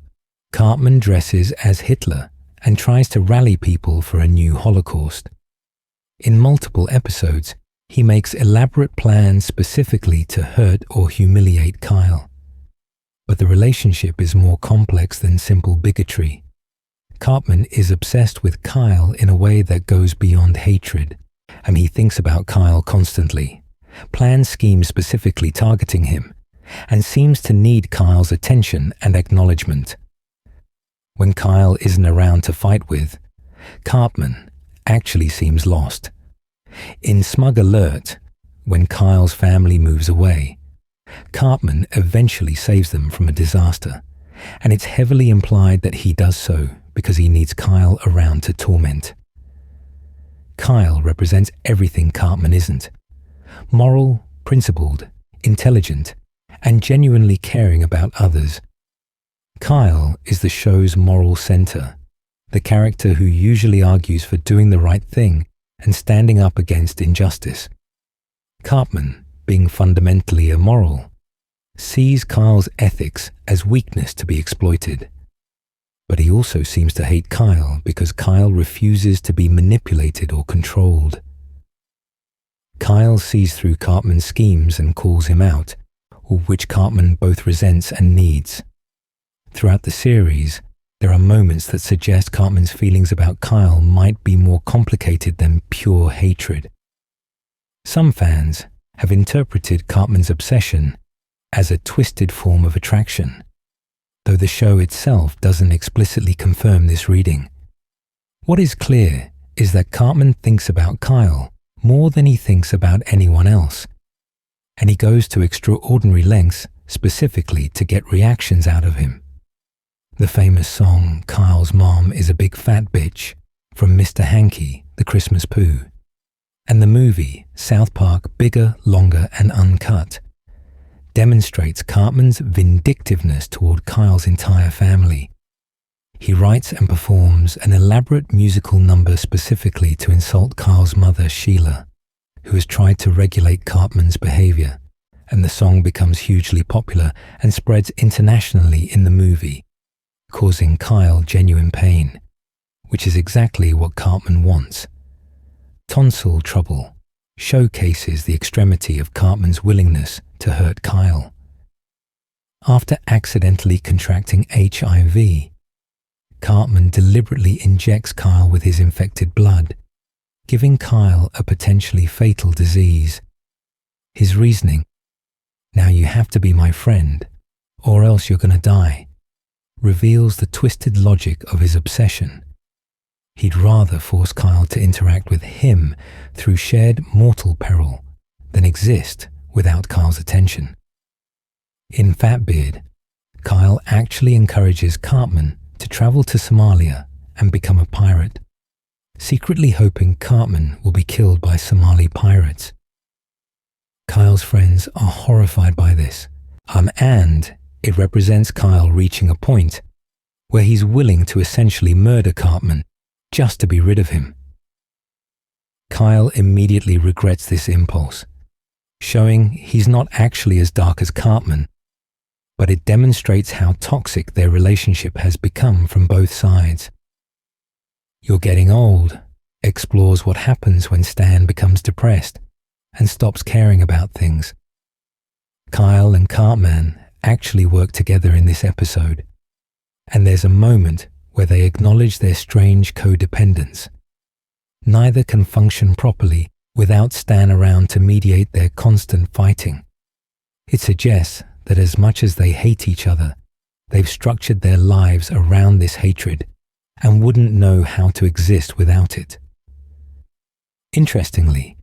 Cartman dresses as Hitler and tries to rally people for a new Holocaust. In multiple episodes, he makes elaborate plans specifically to hurt or humiliate Kyle. But the relationship is more complex than simple bigotry. Cartman is obsessed with Kyle in a way that goes beyond hatred, and he thinks about Kyle constantly, plans schemes specifically targeting him, and seems to need Kyle's attention and acknowledgement. When Kyle isn't around to fight with, Cartman actually seems lost. In Smug Alert, when Kyle's family moves away, Cartman eventually saves them from a disaster, and it's heavily implied that he does so because he needs Kyle around to torment. Kyle represents everything Cartman isn't: moral, principled, intelligent, and genuinely caring about others. Kyle is the show's moral center, the character who usually argues for doing the right thing and standing up against injustice. Cartman, being fundamentally immoral, sees Kyle's ethics as weakness to be exploited. But he also seems to hate Kyle because Kyle refuses to be manipulated or controlled. Kyle sees through Cartman's schemes and calls him out, which Cartman both resents and needs. Throughout the series, there are moments that suggest Cartman's feelings about Kyle might be more complicated than pure hatred. Some fans have interpreted Cartman's obsession as a twisted form of attraction, though the show itself doesn't explicitly confirm this reading. What is clear is that Cartman thinks about Kyle more than he thinks about anyone else, and he goes to extraordinary lengths specifically to get reactions out of him. The famous song "Kyle's Mom is a Big Fat Bitch" from Mr. Hanky, the Christmas Pooh, and the movie South Park Bigger, Longer and Uncut demonstrates Cartman's vindictiveness toward Kyle's entire family. He writes and performs an elaborate musical number specifically to insult Kyle's mother, Sheila, who has tried to regulate Cartman's behavior, and the song becomes hugely popular and spreads internationally in the movie, causing Kyle genuine pain, which is exactly what Cartman wants. Tonsil trouble showcases the extremity of Cartman's willingness to hurt Kyle. After accidentally contracting HIV, Cartman deliberately injects Kyle with his infected blood, giving Kyle a potentially fatal disease. His reasoning, "Now you have to be my friend, or else you're going to die," reveals the twisted logic of his obsession. He'd rather force Kyle to interact with him through shared mortal peril than exist without Kyle's attention. In Fatbeard, Kyle actually encourages Cartman to travel to Somalia and become a pirate, secretly hoping Cartman will be killed by Somali pirates. Kyle's friends are horrified by this, and it represents Kyle reaching a point where he's willing to essentially murder Cartman just to be rid of him. Kyle immediately regrets this impulse, showing he's not actually as dark as Cartman, but it demonstrates how toxic their relationship has become from both sides. You're Getting Old explores what happens when Stan becomes depressed and stops caring about things. Kyle and Cartman actually work together in this episode, and there's a moment where they acknowledge their strange codependence. Neither can function properly without Stan around to mediate their constant fighting. It suggests that as much as they hate each other, they've structured their lives around this hatred and wouldn't know how to exist without it. Interestingly,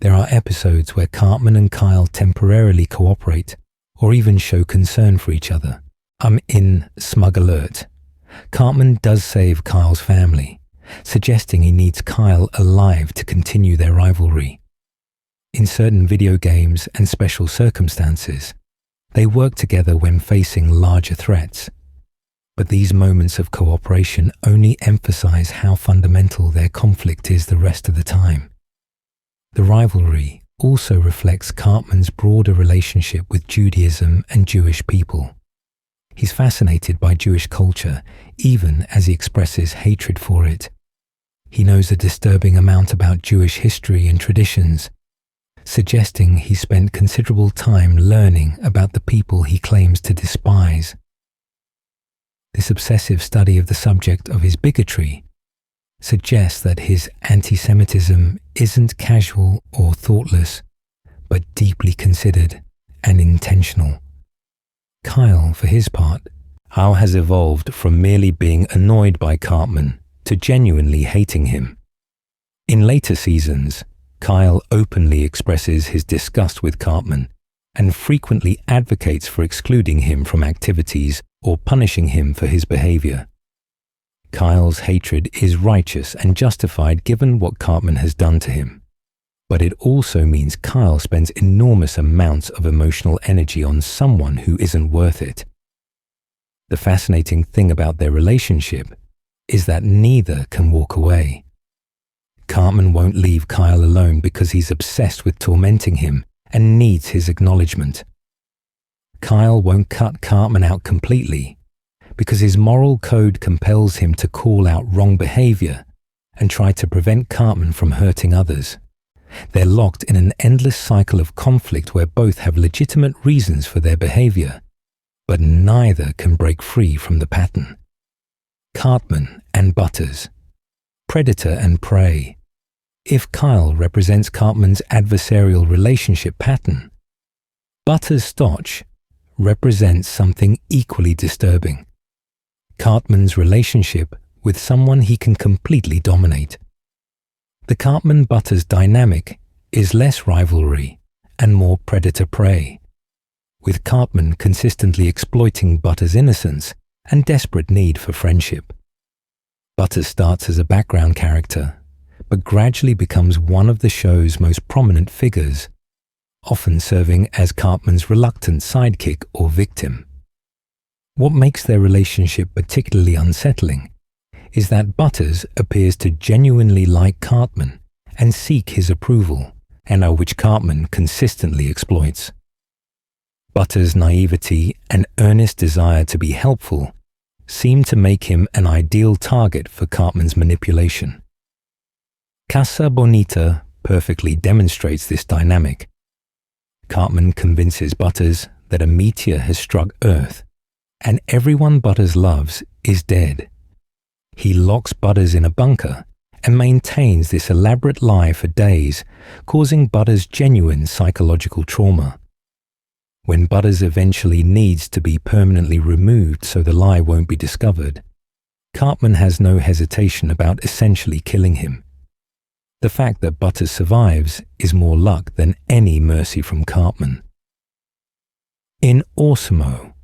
there are episodes where Cartman and Kyle temporarily cooperate or even show concern for each other. In Smug Alert, Cartman does save Kyle's family, suggesting he needs Kyle alive to continue their rivalry. In certain video games and special circumstances, they work together when facing larger threats. But these moments of cooperation only emphasize how fundamental their conflict is the rest of the time. The rivalry also reflects Cartman's broader relationship with Judaism and Jewish people. He's fascinated by Jewish culture, even as he expresses hatred for it. He knows a disturbing amount about Jewish history and traditions, suggesting he spent considerable time learning about the people he claims to despise. This obsessive study of the subject of his bigotry suggests that his anti-Semitism isn't casual or thoughtless, but deeply considered and intentional. Kyle, for his part, has evolved from merely being annoyed by Cartman to genuinely hating him. In later seasons, Kyle openly expresses his disgust with Cartman and frequently advocates for excluding him from activities or punishing him for his behavior. Kyle's hatred is righteous and justified given what Cartman has done to him, but it also means Kyle spends enormous amounts of emotional energy on someone who isn't worth it. The fascinating thing about their relationship is that neither can walk away. Cartman won't leave Kyle alone because he's obsessed with tormenting him and needs his acknowledgement. Kyle won't cut Cartman out completely because his moral code compels him to call out wrong behavior and try to prevent Cartman from hurting others. They're locked in an endless cycle of conflict where both have legitimate reasons for their behavior, but neither can break free from the pattern. Cartman and Butters, predator and prey. If Kyle represents Cartman's adversarial relationship pattern, Butters' stotch represents something equally disturbing: Cartman's relationship with someone he can completely dominate. The Cartman-Butters dynamic is less rivalry and more predator-prey, with Cartman consistently exploiting Butters' innocence and desperate need for friendship. Butters starts as a background character, but gradually becomes one of the show's most prominent figures, often serving as Cartman's reluctant sidekick or victim. What makes their relationship particularly unsettling is that Butters appears to genuinely like Cartman and seek his approval, and which Cartman consistently exploits. Butters' naivety and earnest desire to be helpful seem to make him an ideal target for Cartman's manipulation. Casa Bonita perfectly demonstrates this dynamic. Cartman convinces Butters that a meteor has struck Earth, and everyone Butters loves is dead. He locks Butters in a bunker and maintains this elaborate lie for days, causing Butters genuine psychological trauma. When Butters eventually needs to be permanently removed so the lie won't be discovered, Cartman has no hesitation about essentially killing him. The fact that Butters survives is more luck than any mercy from Cartman. In Awesomeo,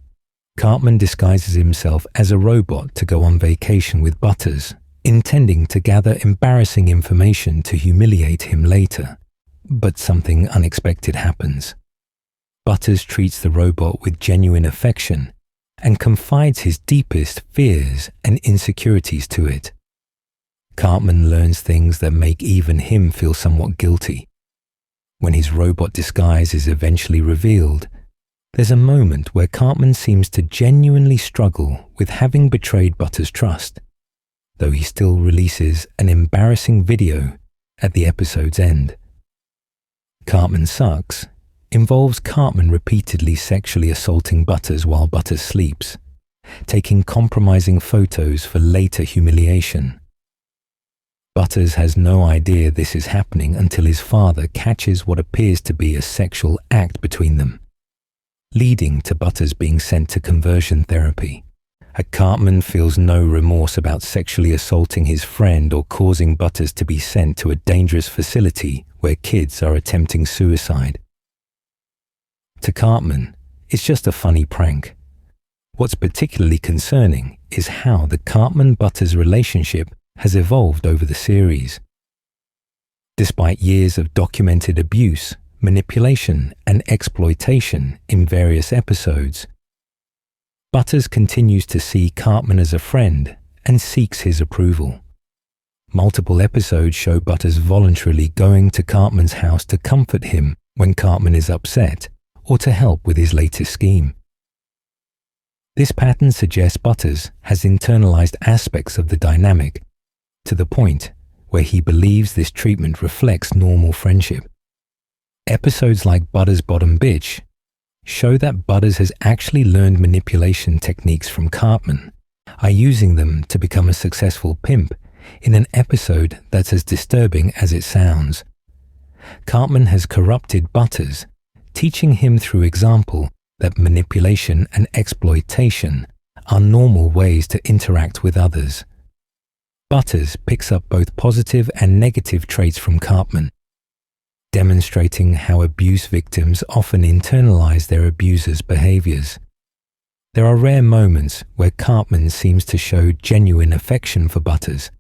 Cartman disguises himself as a robot to go on vacation with Butters, intending to gather embarrassing information to humiliate him later. But something unexpected happens. Butters treats the robot with genuine affection and confides his deepest fears and insecurities to it. Cartman learns things that make even him feel somewhat guilty. When his robot disguise is eventually revealed, there's a moment where Cartman seems to genuinely struggle with having betrayed Butters' trust, though he still releases an embarrassing video at the episode's end. Cartman Sucks involves Cartman repeatedly sexually assaulting Butters while Butters sleeps, taking compromising photos for later humiliation. Butters has no idea this is happening until his father catches what appears to be a sexual act between them, leading to Butters being sent to conversion therapy. Cartman feels no remorse about sexually assaulting his friend or causing Butters to be sent to a dangerous facility where kids are attempting suicide. To Cartman, it's just a funny prank. What's particularly concerning is how the Cartman-Butters relationship has evolved over the series. Despite years of documented abuse, manipulation, and exploitation in various episodes, Butters continues to see Cartman as a friend and seeks his approval. Multiple episodes show Butters voluntarily going to Cartman's house to comfort him when Cartman is upset or to help with his latest scheme. This pattern suggests Butters has internalized aspects of the dynamic to the point where he believes this treatment reflects normal friendship. Episodes like Butters' Bottom Bitch show that Butters has actually learned manipulation techniques from Cartman, using them to become a successful pimp in an episode that's as disturbing as it sounds. Cartman has corrupted Butters, teaching him through example that manipulation and exploitation are normal ways to interact with others. Butters picks up both positive and negative traits from Cartman, demonstrating how abuse victims often internalize their abusers' behaviors. There are rare moments where Cartman seems to show genuine affection for Butters.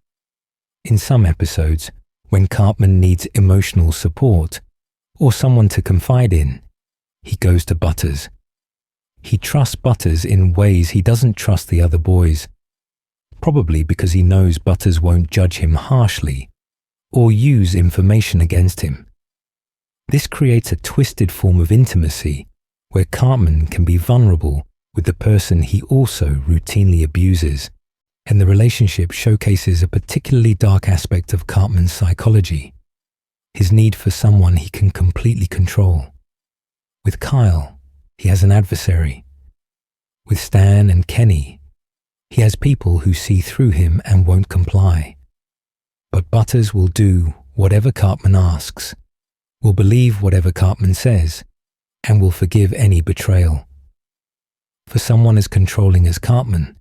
In some episodes, when Cartman needs emotional support or someone to confide in, he goes to Butters. He trusts Butters in ways he doesn't trust the other boys, probably because he knows Butters won't judge him harshly or use information against him. This creates a twisted form of intimacy where Cartman can be vulnerable with the person he also routinely abuses, and the relationship showcases a particularly dark aspect of Cartman's psychology, his need for someone he can completely control. With Kyle, he has an adversary. With Stan and Kenny, he has people who see through him and won't comply. But Butters will do whatever Cartman asks, will believe whatever Cartman says, and will forgive any betrayal. For someone as controlling as Cartman,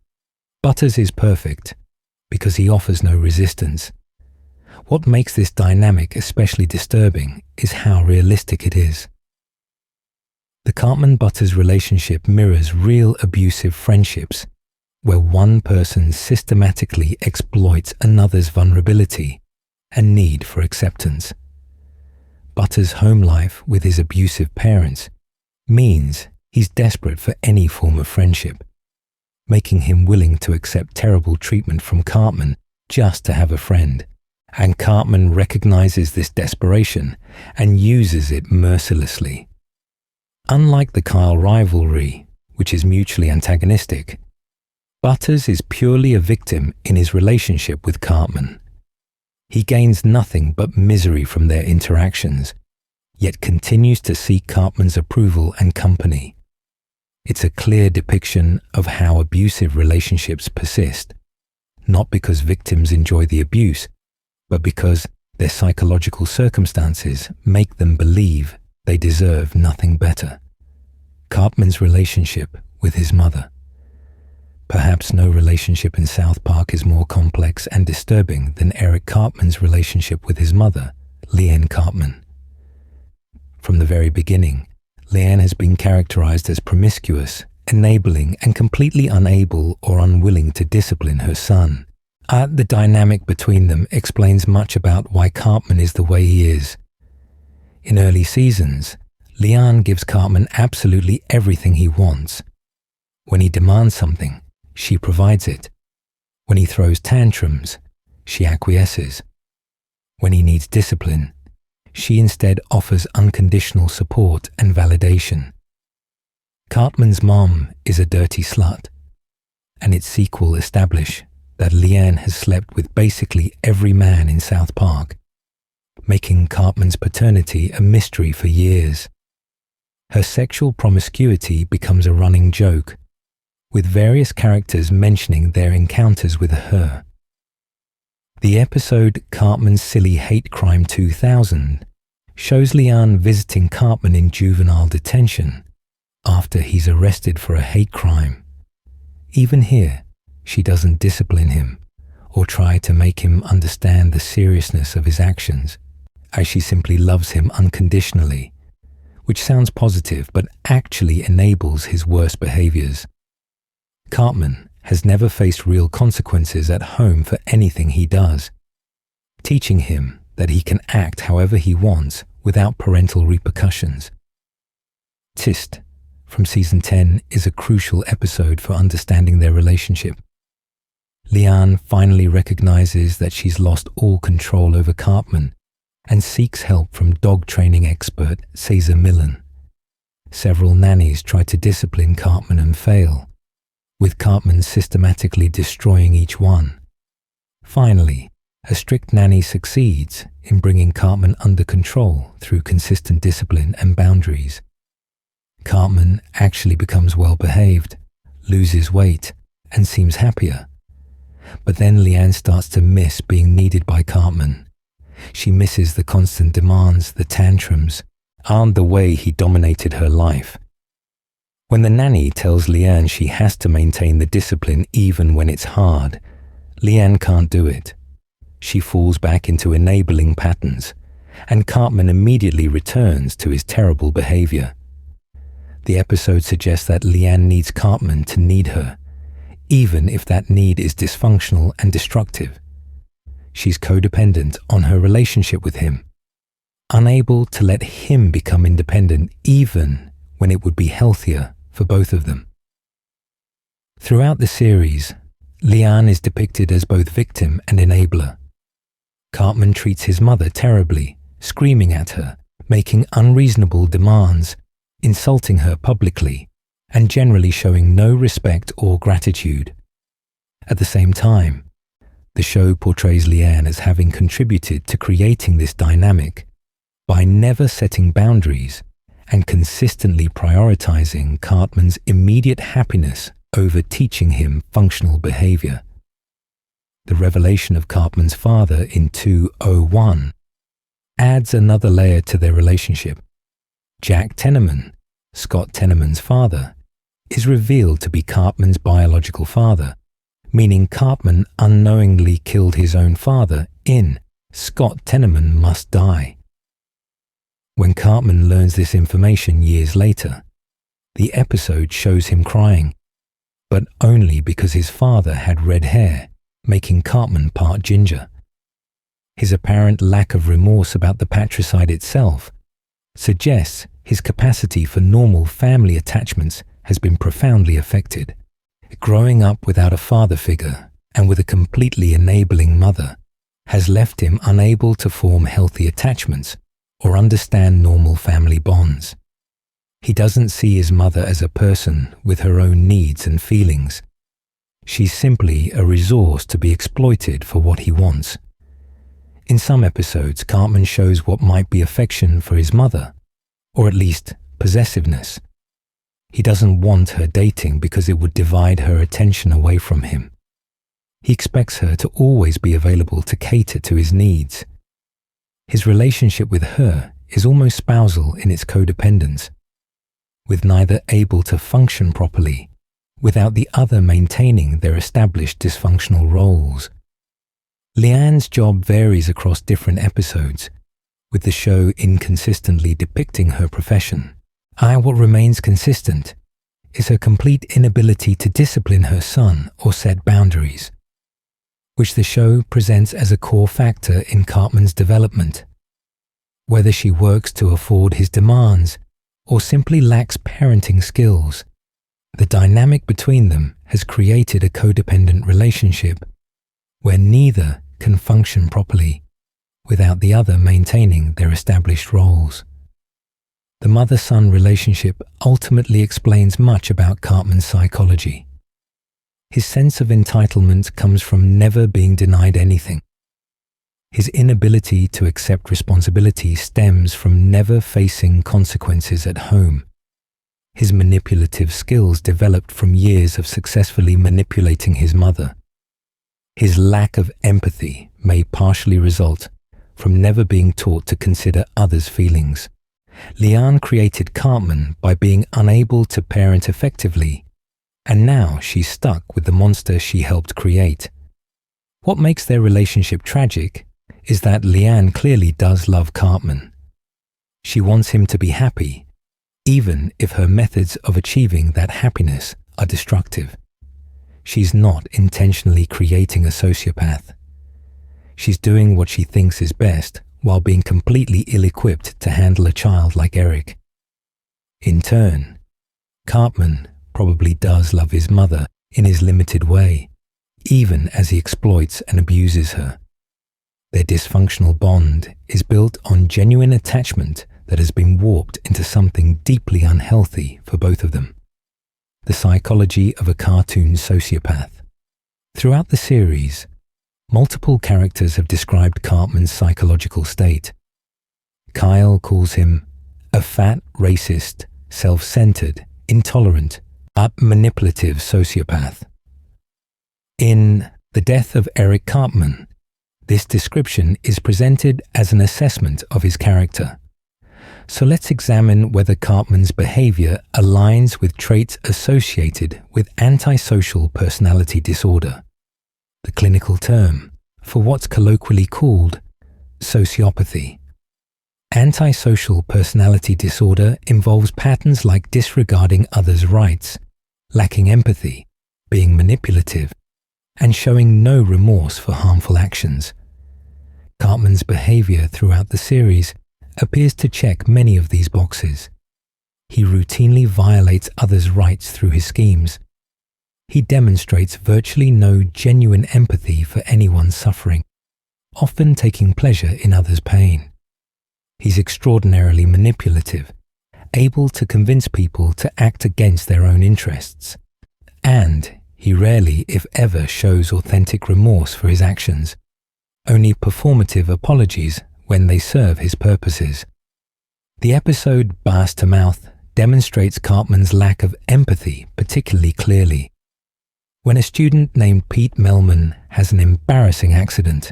Butters is perfect because he offers no resistance. What makes this dynamic especially disturbing is how realistic it is. The Cartman-Butters relationship mirrors real abusive friendships, where one person systematically exploits another's vulnerability and need for acceptance. Butters' home life with his abusive parents means he's desperate for any form of friendship, making him willing to accept terrible treatment from Cartman just to have a friend. And Cartman recognizes this desperation and uses it mercilessly. Unlike the Kyle rivalry, which is mutually antagonistic, Butters is purely a victim in his relationship with Cartman. He gains nothing but misery from their interactions, yet continues to seek Cartman's approval and company. It's a clear depiction of how abusive relationships persist, not because victims enjoy the abuse, but because their psychological circumstances make them believe they deserve nothing better. Cartman's relationship with his mother. Perhaps no relationship in South Park is more complex and disturbing than Eric Cartman's relationship with his mother, Leanne Cartman. From the very beginning, Leanne has been characterized as promiscuous, enabling, and completely unable or unwilling to discipline her son. The dynamic between them explains much about why Cartman is the way he is. In early seasons, Leanne gives Cartman absolutely everything he wants. When he demands something, she provides it. When he throws tantrums, she acquiesces. When he needs discipline, she instead offers unconditional support and validation. Cartman's mom is a dirty slut, and its sequel establish that Leanne has slept with basically every man in South Park, making Cartman's paternity a mystery for years. Her sexual promiscuity becomes a running joke, with various characters mentioning their encounters with her. The episode Cartman's Silly Hate Crime 2000 shows Leanne visiting Cartman in juvenile detention after he's arrested for a hate crime. Even here, she doesn't discipline him or try to make him understand the seriousness of his actions, as she simply loves him unconditionally, which sounds positive but actually enables his worst behaviors. Cartman has never faced real consequences at home for anything he does, teaching him that he can act however he wants without parental repercussions. Tist from season 10 is a crucial episode for understanding their relationship. Leanne finally recognizes that she's lost all control over Cartman and seeks help from dog training expert Cesar Millen. Several nannies try to discipline Cartman and fail, with Cartman systematically destroying each one. Finally, a strict nanny succeeds in bringing Cartman under control through consistent discipline and boundaries. Cartman actually becomes well-behaved, loses weight, and seems happier. But then Leanne starts to miss being needed by Cartman. She misses the constant demands, the tantrums, and the way he dominated her life. When the nanny tells Leanne she has to maintain the discipline even when it's hard, Leanne can't do it. She falls back into enabling patterns, and Cartman immediately returns to his terrible behavior. The episode suggests that Leanne needs Cartman to need her, even if that need is dysfunctional and destructive. She's codependent on her relationship with him, unable to let him become independent even when it would be healthier for both of them. Throughout the series, Leanne is depicted as both victim and enabler. Cartman treats his mother terribly, screaming at her, making unreasonable demands, insulting her publicly, and generally showing no respect or gratitude. At the same time, the show portrays Leanne as having contributed to creating this dynamic by never setting boundaries and consistently prioritizing Cartman's immediate happiness over teaching him functional behavior. The revelation of Cartman's father in 201 adds another layer to their relationship. Jack Tenorman, Scott Tenorman's father, is revealed to be Cartman's biological father, meaning Cartman unknowingly killed his own father in Scott Tenorman Must Die. When Cartman learns this information years later, the episode shows him crying, but only because his father had red hair, making Cartman part ginger. His apparent lack of remorse about the patricide itself suggests his capacity for normal family attachments has been profoundly affected. Growing up without a father figure and with a completely enabling mother has left him unable to form healthy attachments or understand normal family bonds. He doesn't see his mother as a person with her own needs and feelings. She's simply a resource to be exploited for what he wants. In some episodes, Cartman shows what might be affection for his mother, or at least possessiveness. He doesn't want her dating because it would divide her attention away from him. He expects her to always be available to cater to his needs. His relationship with her is almost spousal in its codependence, with neither able to function properly without the other maintaining their established dysfunctional roles. Leanne's job varies across different episodes, with the show inconsistently depicting her profession. What remains consistent is her complete inability to discipline her son or set boundaries, which the show presents as a core factor in Cartman's development. Whether she works to afford his demands or simply lacks parenting skills, the dynamic between them has created a codependent relationship where neither can function properly without the other maintaining their established roles. The mother-son relationship ultimately explains much about Cartman's psychology. His sense of entitlement comes from never being denied anything. His inability to accept responsibility stems from never facing consequences at home. His manipulative skills developed from years of successfully manipulating his mother. His lack of empathy may partially result from never being taught to consider others' feelings. Leanne created Cartman by being unable to parent effectively, and now she's stuck with the monster she helped create. What makes their relationship tragic is that Leanne clearly does love Cartman. She wants him to be happy, even if her methods of achieving that happiness are destructive. She's not intentionally creating a sociopath. She's doing what she thinks is best while being completely ill-equipped to handle a child like Eric. In turn, Cartman probably does love his mother in his limited way, even as he exploits and abuses her. Their dysfunctional bond is built on genuine attachment that has been warped into something deeply unhealthy for both of them. The psychology of a cartoon sociopath. Throughout the series, multiple characters have described Cartman's psychological state. Kyle calls him a fat, racist, self-centered, intolerant, manipulative sociopath. In The Death of Eric Cartman, this description is presented as an assessment of his character. So let's examine whether Cartman's behavior aligns with traits associated with antisocial personality disorder, the clinical term for what's colloquially called sociopathy. Antisocial personality disorder involves patterns like disregarding others' rights, lacking empathy, being manipulative, and showing no remorse for harmful actions. Cartman's behavior throughout the series appears to check many of these boxes. He routinely violates others' rights through his schemes. He demonstrates virtually no genuine empathy for anyone's suffering, often taking pleasure in others' pain. He's extraordinarily manipulative, able to convince people to act against their own interests. And he rarely, if ever, shows authentic remorse for his actions, only performative apologies when they serve his purposes. The episode Bass to Mouth demonstrates Cartman's lack of empathy particularly clearly. When a student named Pete Melman has an embarrassing accident,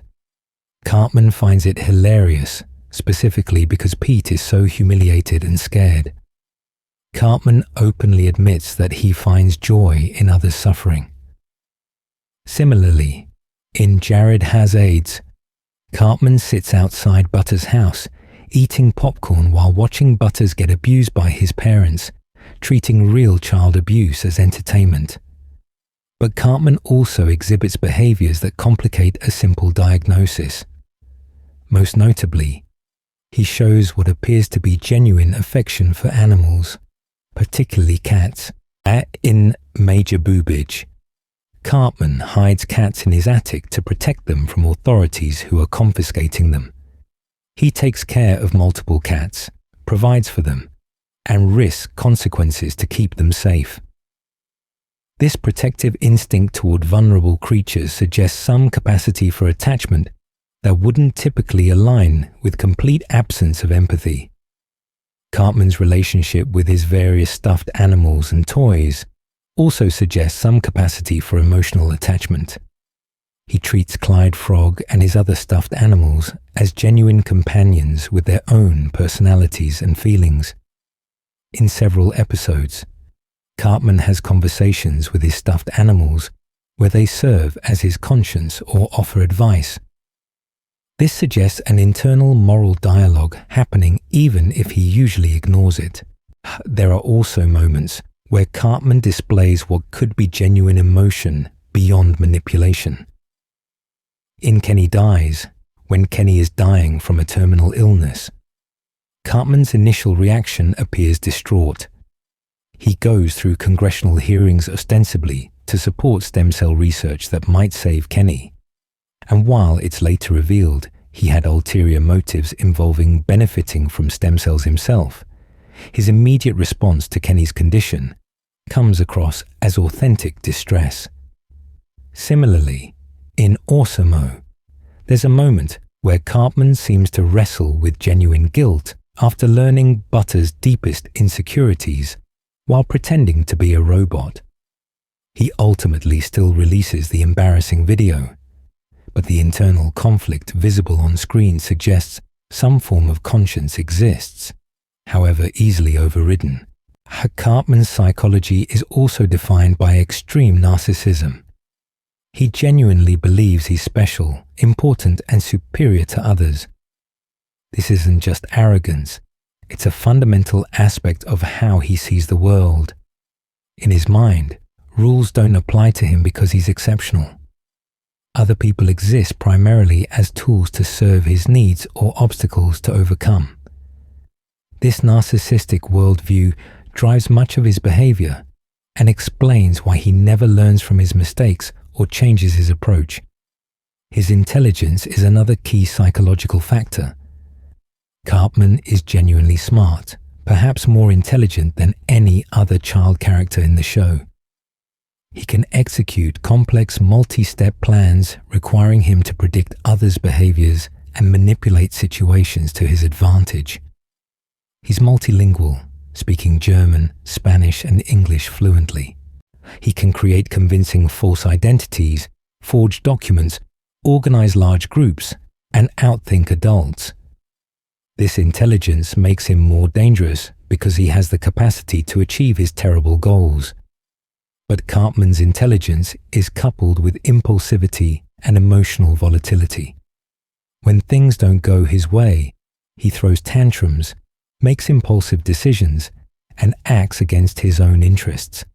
Cartman finds it hilarious, specifically because Pete is so humiliated and scared. Cartman openly admits that he finds joy in others' suffering. Similarly, in Jared Has AIDS, Cartman sits outside Butters' house, eating popcorn while watching Butters get abused by his parents, treating real child abuse as entertainment. But Cartman also exhibits behaviors that complicate a simple diagnosis. Most notably, he shows what appears to be genuine affection for animals, particularly cats. In Major Boobage, Cartman hides cats in his attic to protect them from authorities who are confiscating them. He takes care of multiple cats, provides for them, and risks consequences to keep them safe. This protective instinct toward vulnerable creatures suggests some capacity for attachment that wouldn't typically align with complete absence of empathy. Cartman's relationship with his various stuffed animals and toys also suggests some capacity for emotional attachment. He treats Clyde Frog and his other stuffed animals as genuine companions with their own personalities and feelings. In several episodes, Cartman has conversations with his stuffed animals where they serve as his conscience or offer advice. This suggests an internal moral dialogue happening even if he usually ignores it. There are also moments where Cartman displays what could be genuine emotion beyond manipulation. In Kenny Dies, when Kenny is dying from a terminal illness, Cartman's initial reaction appears distraught. He goes through congressional hearings ostensibly to support stem cell research that might save Kenny. And while it's later revealed he had ulterior motives involving benefiting from stem cells himself, his immediate response to Kenny's condition comes across as authentic distress. Similarly, in Awesome-O, there's a moment where Cartman seems to wrestle with genuine guilt after learning Butters' deepest insecurities while pretending to be a robot. He ultimately still releases the embarrassing video, but the internal conflict visible on screen suggests some form of conscience exists, however easily overridden. Cartman's psychology is also defined by extreme narcissism. He genuinely believes he's special, important, and superior to others. This isn't just arrogance, it's a fundamental aspect of how he sees the world. In his mind, rules don't apply to him because he's exceptional. Other people exist primarily as tools to serve his needs or obstacles to overcome. This narcissistic worldview drives much of his behavior and explains why he never learns from his mistakes or changes his approach. His intelligence is another key psychological factor. Cartman is genuinely smart, perhaps more intelligent than any other child character in the show. He can execute complex multi-step plans requiring him to predict others' behaviors and manipulate situations to his advantage. He's multilingual, speaking German, Spanish, and English fluently. He can create convincing false identities, forge documents, organize large groups, and outthink adults. This intelligence makes him more dangerous because he has the capacity to achieve his terrible goals. But Cartman's intelligence is coupled with impulsivity and emotional volatility. When things don't go his way, He throws tantrums, makes impulsive decisions, and acts against his own interests.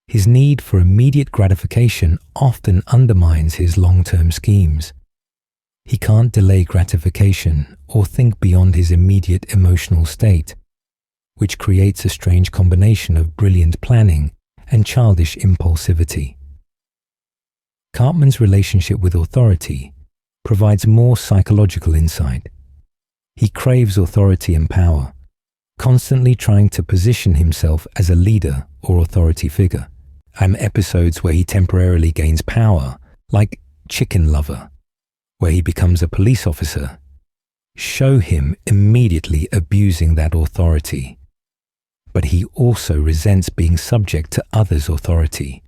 His need for immediate gratification often undermines his long-term schemes. He can't delay gratification or think beyond his immediate emotional state, which creates a strange combination of brilliant planning and childish impulsivity. Cartman's relationship with authority provides more psychological insight. He craves authority and power, constantly trying to position himself as a leader or authority figure. And episodes where he temporarily gains power, like Chicken Lover, where he becomes a police officer, show him immediately abusing that authority. But he also resents being subject to others' authority,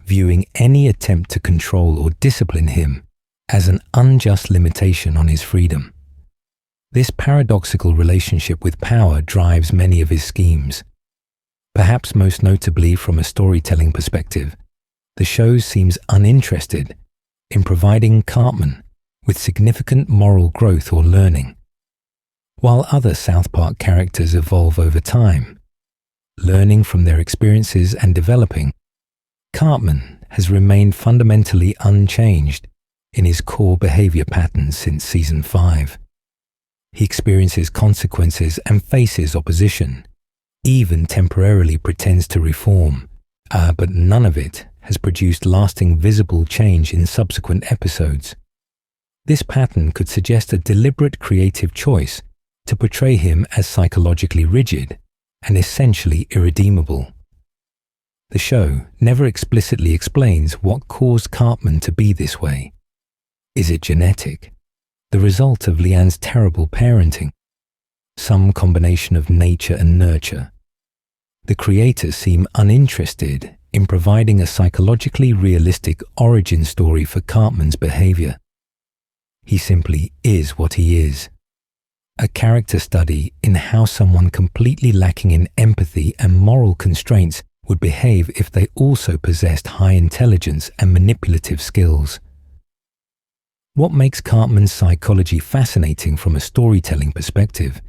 viewing any attempt to control or discipline him as an unjust limitation on his freedom. This paradoxical relationship with power drives many of his schemes. Perhaps most notably from a storytelling perspective, the show seems uninterested in providing Cartman with significant moral growth or learning. While other South Park characters evolve over time, learning from their experiences and developing, Cartman has remained fundamentally unchanged in his core behavior patterns since Season 5. He experiences consequences and faces opposition, even temporarily pretends to reform, but none of it has produced lasting visible change in subsequent episodes. This pattern could suggest a deliberate creative choice to portray him as psychologically rigid and essentially irredeemable. The show never explicitly explains what caused Cartman to be this way. Is it genetic? The result of Leanne's terrible parenting? Some combination of nature and nurture? The creators seem uninterested in providing a psychologically realistic origin story for Cartman's behavior. He simply is what he is. A character study in how someone completely lacking in empathy and moral constraints would behave if they also possessed high intelligence and manipulative skills. What makes Cartman's psychology fascinating from a storytelling perspective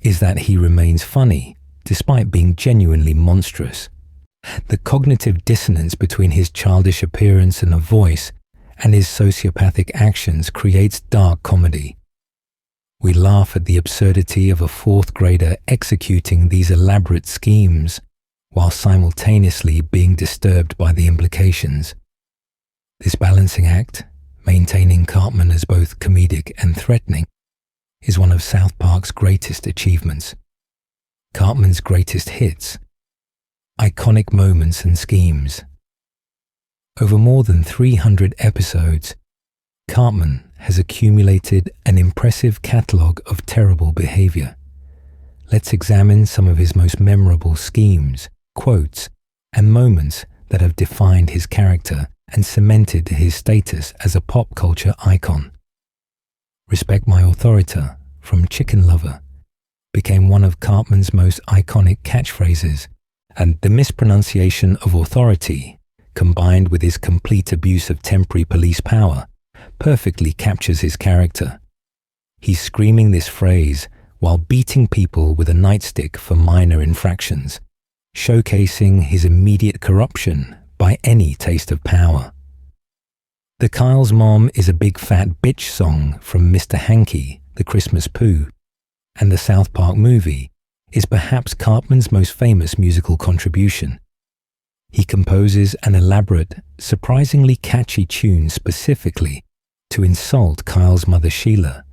is that he remains funny despite being genuinely monstrous. The cognitive dissonance between his childish appearance and voice and his sociopathic actions creates dark comedy. We laugh at the absurdity of a fourth grader executing these elaborate schemes while simultaneously being disturbed by the implications. This balancing act, maintaining Cartman as both comedic and threatening, is one of South Park's greatest achievements. Cartman's greatest hits, iconic moments and schemes. Over more than 300 episodes, Cartman has accumulated an impressive catalogue of terrible behavior. Let's examine some of his most memorable schemes, quotes, and moments that have defined his character and cemented his status as a pop culture icon. Respect my authority from Chicken Lover became one of Cartman's most iconic catchphrases, and the mispronunciation of authority, combined with his complete abuse of temporary police power, perfectly captures his character. He's screaming this phrase while beating people with a nightstick for minor infractions, showcasing his immediate corruption by any taste of power. The Kyle's Mom is a Big Fat Bitch song from Mr. Hanky, the Christmas Pooh, and the South Park movie is perhaps Cartman's most famous musical contribution. He composes an elaborate, surprisingly catchy tune specifically to insult Kyle's mother Sheila,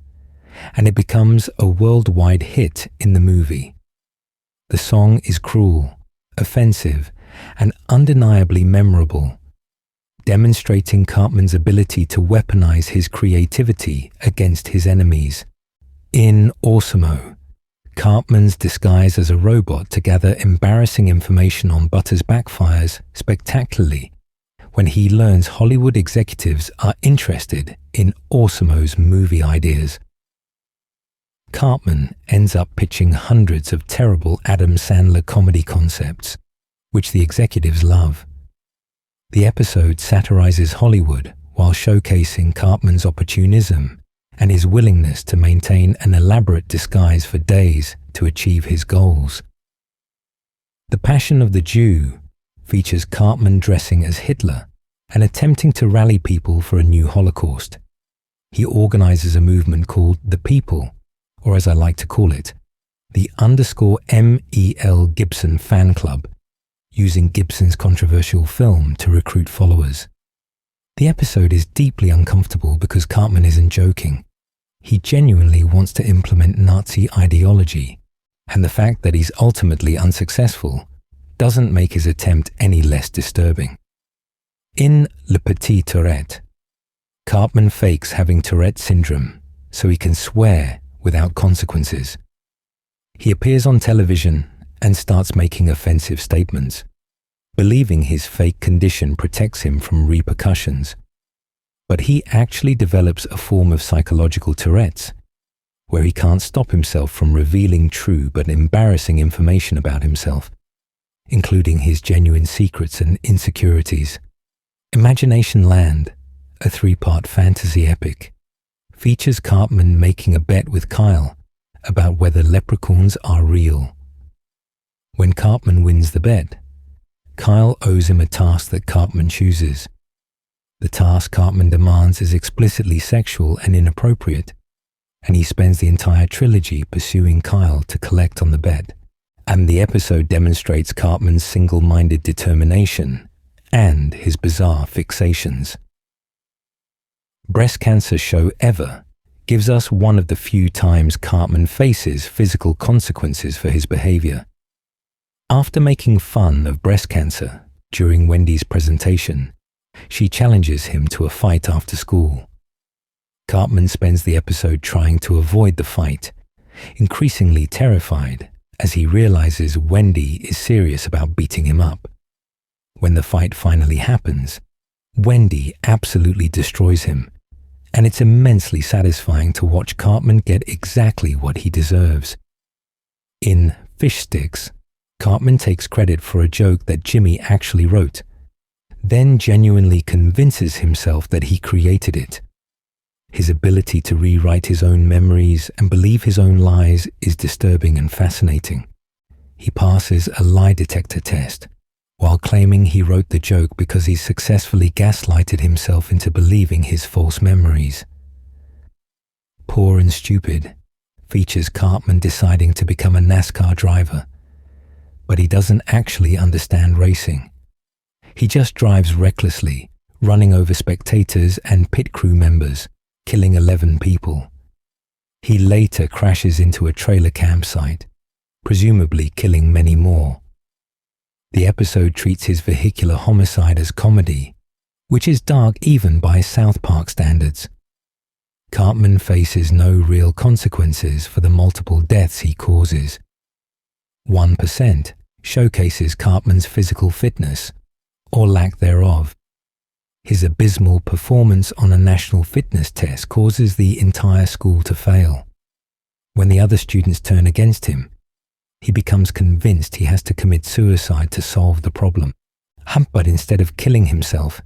and it becomes a worldwide hit in the movie. The song is cruel, offensive, and undeniably memorable, demonstrating Cartman's ability to weaponize his creativity against his enemies. In Awesome-O, Cartman's disguise as a robot to gather embarrassing information on Butters backfires spectacularly when he learns Hollywood executives are interested in Awesome-O's movie ideas. Cartman ends up pitching hundreds of terrible Adam Sandler comedy concepts, which the executives love. The episode satirizes Hollywood while showcasing Cartman's opportunism and his willingness to maintain an elaborate disguise for days to achieve his goals. The Passion of the Jew features Cartman dressing as Hitler and attempting to rally people for a new Holocaust. He organizes a movement called The People, or as I like to call it, the _MEL Gibson fan club, using Gibson's controversial film to recruit followers. The episode is deeply uncomfortable because Cartman isn't joking. He genuinely wants to implement Nazi ideology, and the fact that he's ultimately unsuccessful doesn't make his attempt any less disturbing. In Le Petit Tourette, Cartman fakes having Tourette syndrome so he can swear without consequences. He appears on television and starts making offensive statements, believing his fake condition protects him from repercussions. But he actually develops a form of psychological Tourette's, where he can't stop himself from revealing true but embarrassing information about himself, including his genuine secrets and insecurities. Imagination Land, a 3-part fantasy epic, features Cartman making a bet with Kyle about whether leprechauns are real. When Cartman wins the bet, Kyle owes him a task that Cartman chooses. The task Cartman demands is explicitly sexual and inappropriate, and he spends the entire trilogy pursuing Kyle to collect on the bet. And the episode demonstrates Cartman's single-minded determination and his bizarre fixations. Breast Cancer Show Ever gives us one of the few times Cartman faces physical consequences for his behavior. After making fun of breast cancer during Wendy's presentation, she challenges him to a fight after school. Cartman spends the episode trying to avoid the fight, increasingly terrified as he realizes Wendy is serious about beating him up. When the fight finally happens, Wendy absolutely destroys him, and it's immensely satisfying to watch Cartman get exactly what he deserves. In Fish Sticks, Cartman takes credit for a joke that Jimmy actually wrote, then genuinely convinces himself that he created it. His ability to rewrite his own memories and believe his own lies is disturbing and fascinating. He passes a lie detector test, while claiming he wrote the joke because he successfully gaslighted himself into believing his false memories. Poor and Stupid features Cartman deciding to become a NASCAR driver, but he doesn't actually understand racing. He just drives recklessly, running over spectators and pit crew members, killing 11 people. He later crashes into a trailer campsite, presumably killing many more. The episode treats his vehicular homicide as comedy, which is dark even by South Park standards. Cartman faces no real consequences for the multiple deaths he causes. 1% showcases Cartman's physical fitness, or lack thereof. His abysmal performance on a national fitness test causes the entire school to fail. When the other students turn against him, he becomes convinced he has to commit suicide to solve the problem. But instead of killing himself,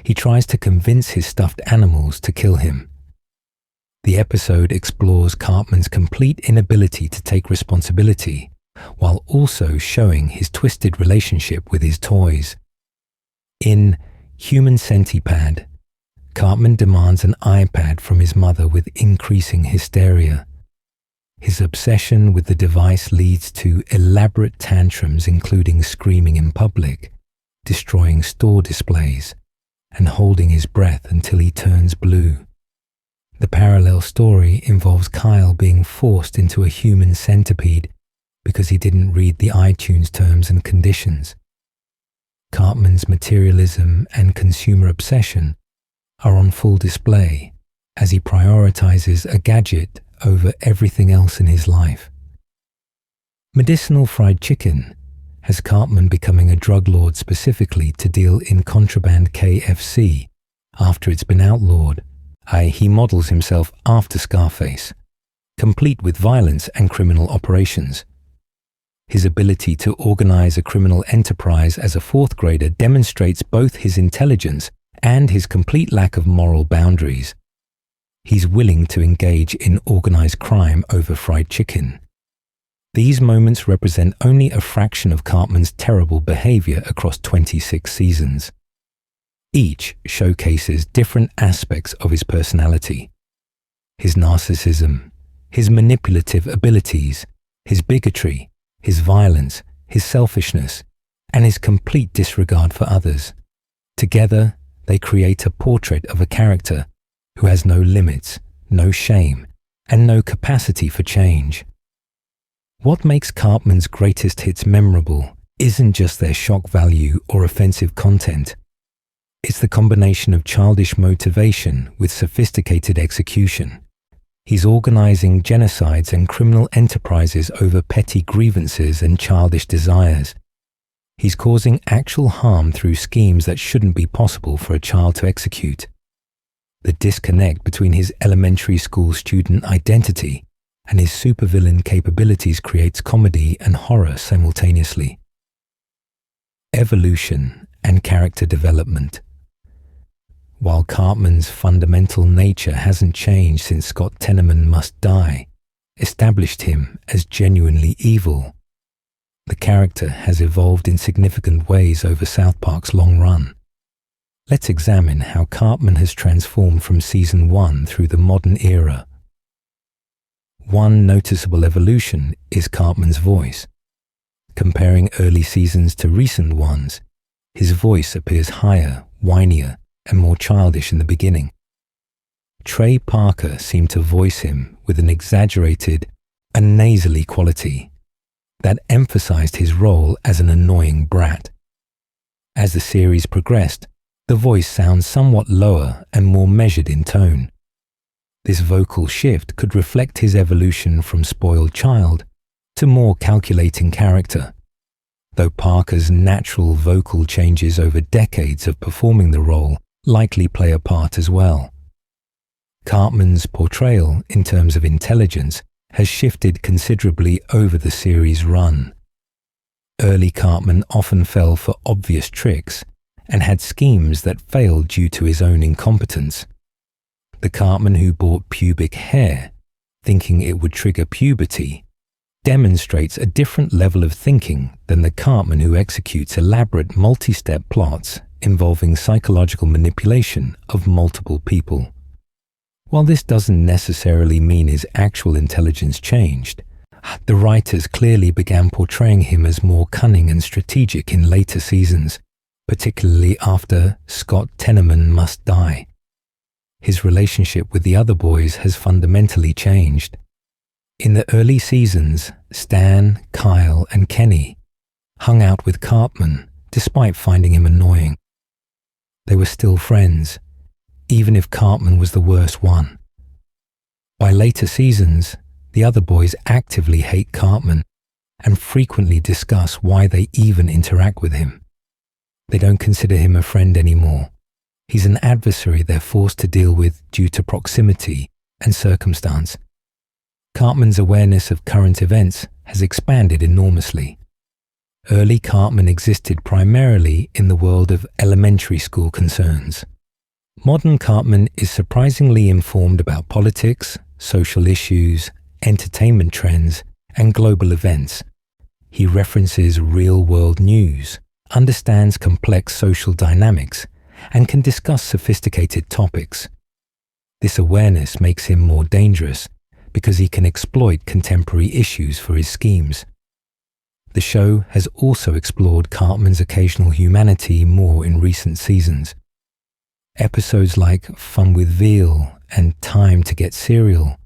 he tries to convince his stuffed animals to kill him. The episode explores Cartman's complete inability to take responsibility, while also showing his twisted relationship with his toys. In Human Centipede, Cartman demands an iPad from his mother with increasing hysteria. His obsession with the device leads to elaborate tantrums, including screaming in public, destroying store displays, and holding his breath until he turns blue. The parallel story involves Kyle being forced into a human centipede because he didn't read the iTunes terms and conditions. Cartman's materialism and consumer obsession are on full display as he prioritizes a gadget over everything else in his life. Medicinal Fried Chicken has Cartman becoming a drug lord specifically to deal in contraband KFC after it's been outlawed. He models himself after Scarface, complete with violence and criminal operations. His ability to organize a criminal enterprise as a 4th grader demonstrates both his intelligence and his complete lack of moral boundaries. he's willing to engage in organized crime over fried chicken. These moments represent only a fraction of Cartman's terrible behavior across 26 seasons. Each showcases different aspects of his personality: his narcissism, his manipulative abilities, his bigotry, his violence, his selfishness, and his complete disregard for others. Together, they create a portrait of a character who has no limits, no shame, and no capacity for change. What makes Cartman's greatest hits memorable isn't just their shock value or offensive content. It's the combination of childish motivation with sophisticated execution. He's organizing genocides and criminal enterprises over petty grievances and childish desires. He's causing actual harm through schemes that shouldn't be possible for a child to execute. The disconnect between his elementary school student identity and his supervillain capabilities creates comedy and horror simultaneously. Evolution and character development. While Cartman's fundamental nature hasn't changed since Scott Tenorman Must Die established him as genuinely evil, the character has evolved in significant ways over South Park's long run. Let's examine how Cartman has transformed from Season 1 through the modern era. One noticeable evolution is Cartman's voice. Comparing early seasons to recent ones, his voice appears higher, whinier, and more childish in the beginning. Trey Parker seemed to voice him with an exaggerated and nasally quality that emphasized his role as an annoying brat. As the series progressed, the voice sounds somewhat lower and more measured in tone. This vocal shift could reflect his evolution from spoiled child to more calculating character, though Parker's natural vocal changes over decades of performing the role likely play a part as well. Cartman's portrayal in terms of intelligence has shifted considerably over the series' run. Early Cartman often fell for obvious tricks and had schemes that failed due to his own incompetence. The Cartman who bought pubic hair, thinking it would trigger puberty, demonstrates a different level of thinking than the Cartman who executes elaborate multi-step plots involving psychological manipulation of multiple people. While this doesn't necessarily mean his actual intelligence changed, the writers clearly began portraying him as more cunning and strategic in later seasons, particularly after Scott Tenorman Must Die. His relationship with the other boys has fundamentally changed. In the early seasons, Stan, Kyle, and Kenny hung out with Cartman despite finding him annoying. They were still friends, even if Cartman was the worst one. By later seasons, the other boys actively hate Cartman and frequently discuss why they even interact with him. They don't consider him a friend anymore. He's an adversary they're forced to deal with due to proximity and circumstance. Cartman's awareness of current events has expanded enormously. Early Cartman existed primarily in the world of elementary school concerns. Modern Cartman is surprisingly informed about politics, social issues, entertainment trends, and global events. He references real-world news, understands complex social dynamics, and can discuss sophisticated topics. This awareness makes him more dangerous because he can exploit contemporary issues for his schemes. The show has also explored Cartman's occasional humanity more in recent seasons. Episodes like Fun with Veal and Time to Get Cereal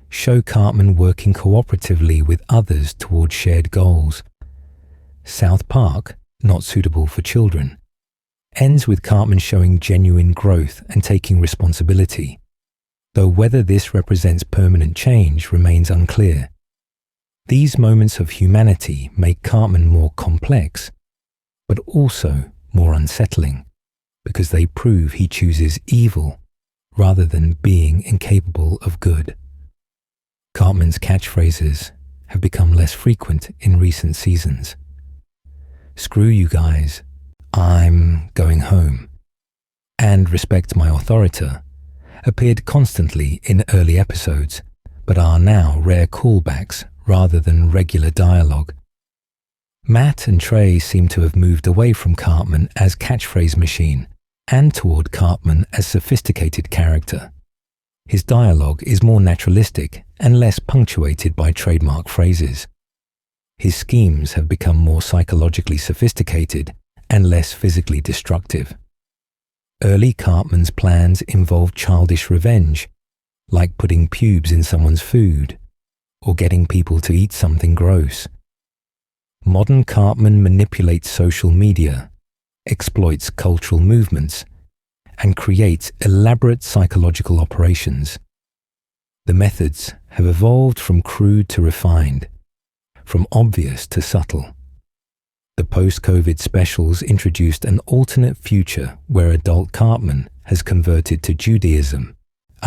show Cartman working cooperatively with others towards shared goals. South Park, Not Suitable for Children, ends with Cartman showing genuine growth and taking responsibility, though whether this represents permanent change remains unclear. These moments of humanity make Cartman more complex, but also more unsettling, because they prove he chooses evil rather than being incapable of good. Cartman's catchphrases have become less frequent in recent seasons. Screw you guys, I'm going home, and respect my authority appeared constantly in early episodes, but are now rare callbacks rather than regular dialogue. Matt and Trey seem to have moved away from Cartman as catchphrase machine and toward Cartman as sophisticated character. His dialogue is more naturalistic and less punctuated by trademark phrases. His schemes have become more psychologically sophisticated and less physically destructive. Early Cartman's plans involved childish revenge, like putting pubes in someone's food or getting people to eat something gross. Modern Cartman manipulates social media, exploits cultural movements, and creates elaborate psychological operations. The methods have evolved from crude to refined, from obvious to subtle. The post-COVID specials introduced an alternate future where adult Cartman has converted to Judaism,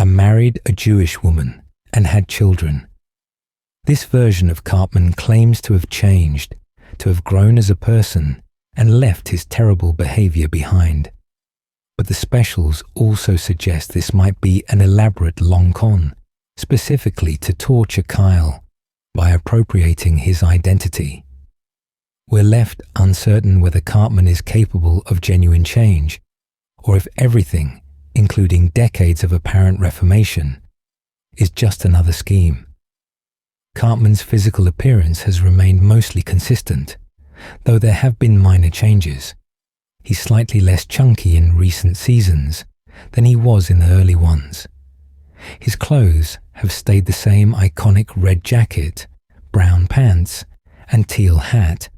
married a Jewish woman, and had children. This version of Cartman claims to have changed, to have grown as a person, and left his terrible behavior behind. But the specials also suggest this might be an elaborate long con, specifically to torture Kyle by appropriating his identity. We're left uncertain whether Cartman is capable of genuine change, or if everything, including decades of apparent reformation, is just another scheme. Cartman's physical appearance has remained mostly consistent, though there have been minor changes. He's slightly less chunky in recent seasons than he was in the early ones. His clothes have stayed the same iconic red jacket, brown pants, and teal hat,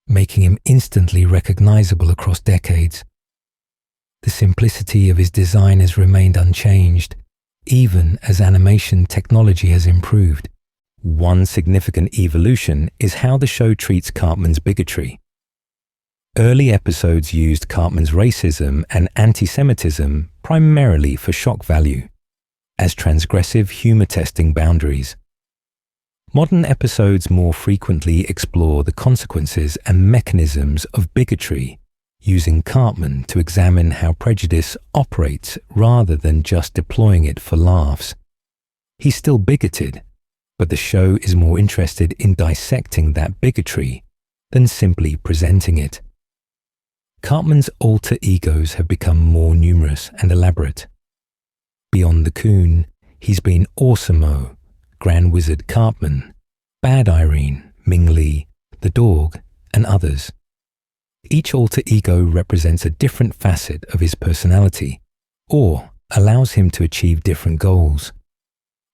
making him instantly recognizable across decades. The simplicity of his design has remained unchanged, even as animation technology has improved. One significant evolution is how the show treats Cartman's bigotry. Early episodes used Cartman's racism and anti-Semitism primarily for shock value, as transgressive humor-testing boundaries. Modern episodes more frequently explore the consequences and mechanisms of bigotry, using Cartman to examine how prejudice operates rather than just deploying it for laughs. He's still bigoted, but the show is more interested in dissecting that bigotry than simply presenting it. Cartman's alter egos have become more numerous and elaborate. Beyond the Coon, he's been Awesome-O, Grand Wizard Cartman, Bad Irene, Ming Lee, the Dog, and others. Each alter ego represents a different facet of his personality, or allows him to achieve different goals.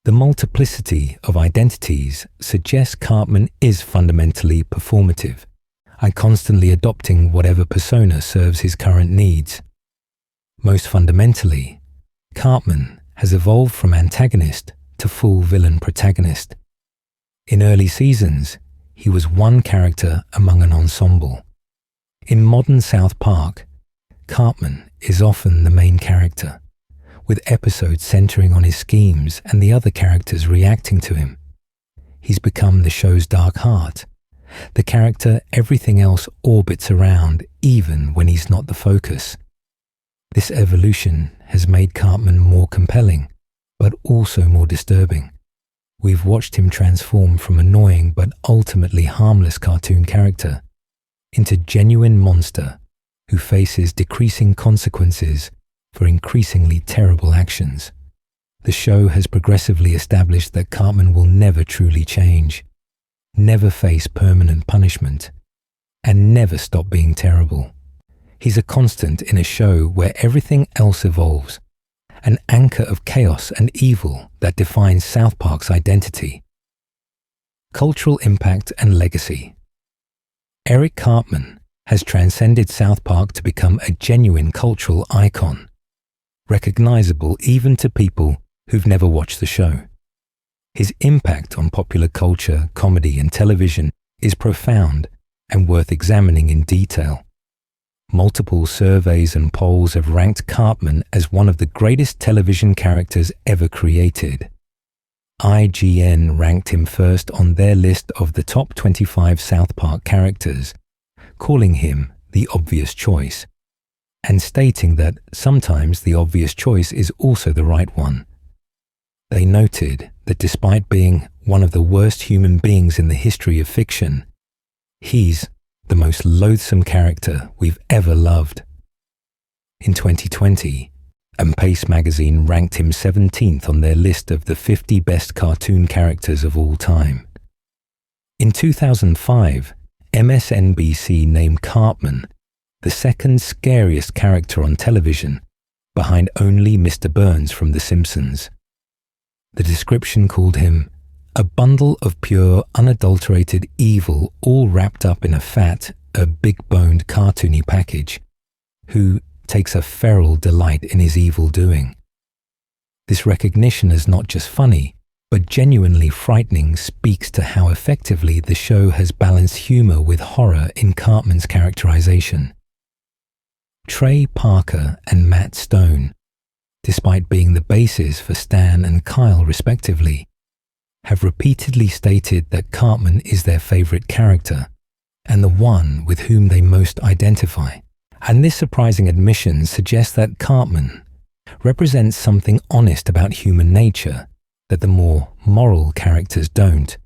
The multiplicity of identities suggests Cartman is fundamentally performative, and constantly adopting whatever persona serves his current needs. Most fundamentally, Cartman has evolved from antagonist to full villain protagonist. In early seasons, he was one character among an ensemble. In modern South Park, Cartman is often the main character, with episodes centering on his schemes and the other characters reacting to him. He's become the show's dark heart, the character everything else orbits around even when he's not the focus. This evolution has made Cartman more compelling, but also more disturbing. We've watched him transform from annoying but ultimately harmless cartoon character into genuine monster who faces decreasing consequences for increasingly terrible actions. The show has progressively established that Cartman will never truly change, never face permanent punishment, and never stop being terrible. He's a constant in a show where everything else evolves, an anchor of chaos and evil that defines South Park's identity. Cultural impact and legacy. Eric Cartman has transcended South Park to become a genuine cultural icon, recognizable even to people who've never watched the show. His impact on popular culture, comedy, and television is profound and worth examining in detail. Multiple surveys and polls have ranked Cartman as one of the greatest television characters ever created. IGN ranked him first on their list of the top 25 South Park characters, calling him the obvious choice. and stating that sometimes the obvious choice is also the right one. They noted that despite being one of the worst human beings in the history of fiction, he's the most loathsome character we've ever loved. In 2020, Pace magazine ranked him 17th on their list of the 50 best cartoon characters of all time. In 2005, MSNBC named Cartman the second scariest character on television, behind only Mr. Burns from The Simpsons. The description called him a bundle of pure, unadulterated evil, all wrapped up in a big-boned, cartoony package, who takes a feral delight in his evil doing. This recognition as not just funny, but genuinely frightening speaks to how effectively the show has balanced humor with horror in Cartman's characterization. Trey Parker and Matt Stone, despite being the bases for Stan and Kyle respectively, have repeatedly stated that Cartman is their favorite character and the one with whom they most identify. And this surprising admission suggests that Cartman represents something honest about human nature that the more moral characters don't.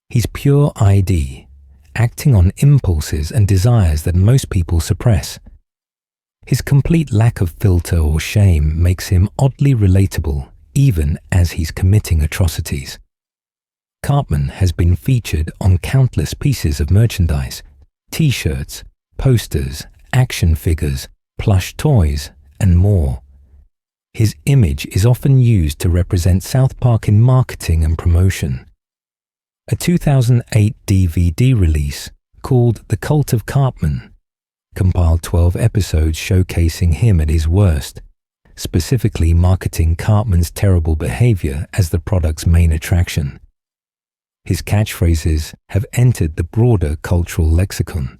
He's pure ID, acting on impulses and desires that most people suppress. His complete lack of filter or shame makes him oddly relatable, even as he's committing atrocities. Cartman has been featured on countless pieces of merchandise, t-shirts, posters, action figures, plush toys, and more. His image is often used to represent South Park in marketing and promotion. A 2008 DVD release called The Cult of Cartman compiled 12 episodes showcasing him at his worst, specifically marketing Cartman's terrible behavior as the product's main attraction. His catchphrases have entered the broader cultural lexicon.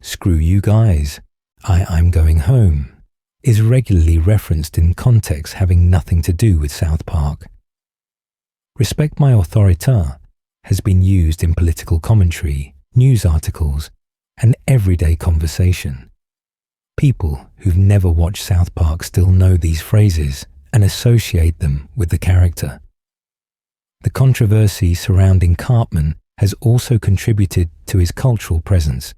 "Screw you guys," I'm going home," is regularly referenced in contexts having nothing to do with South Park. "Respect my autorité" has been used in political commentary, news articles, and everyday conversation. People who've never watched South Park still know these phrases and associate them with the character. The controversy surrounding Cartman has also contributed to his cultural presence.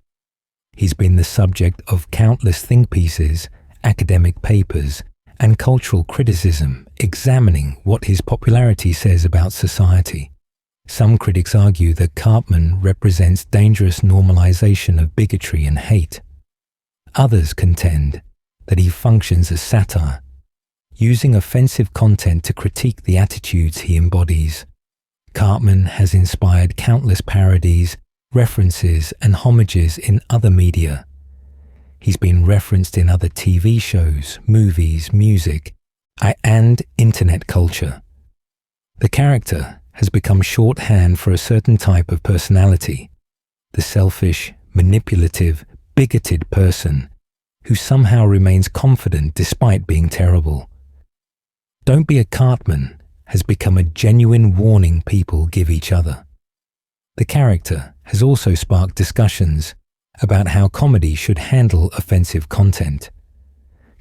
He's been the subject of countless think pieces, academic papers, and cultural criticism examining what his popularity says about society. Some critics argue that Cartman represents dangerous normalization of bigotry and hate. Others contend that he functions as satire, using offensive content to critique the attitudes he embodies. Cartman has inspired countless parodies, references, and homages in other media. He's been referenced in other TV shows, movies, music, and internet culture. The character has become shorthand for a certain type of personality, the selfish, manipulative, bigoted person who somehow remains confident despite being terrible. "Don't be a Cartman" has become a genuine warning people give each other. The character has also sparked discussions about how comedy should handle offensive content.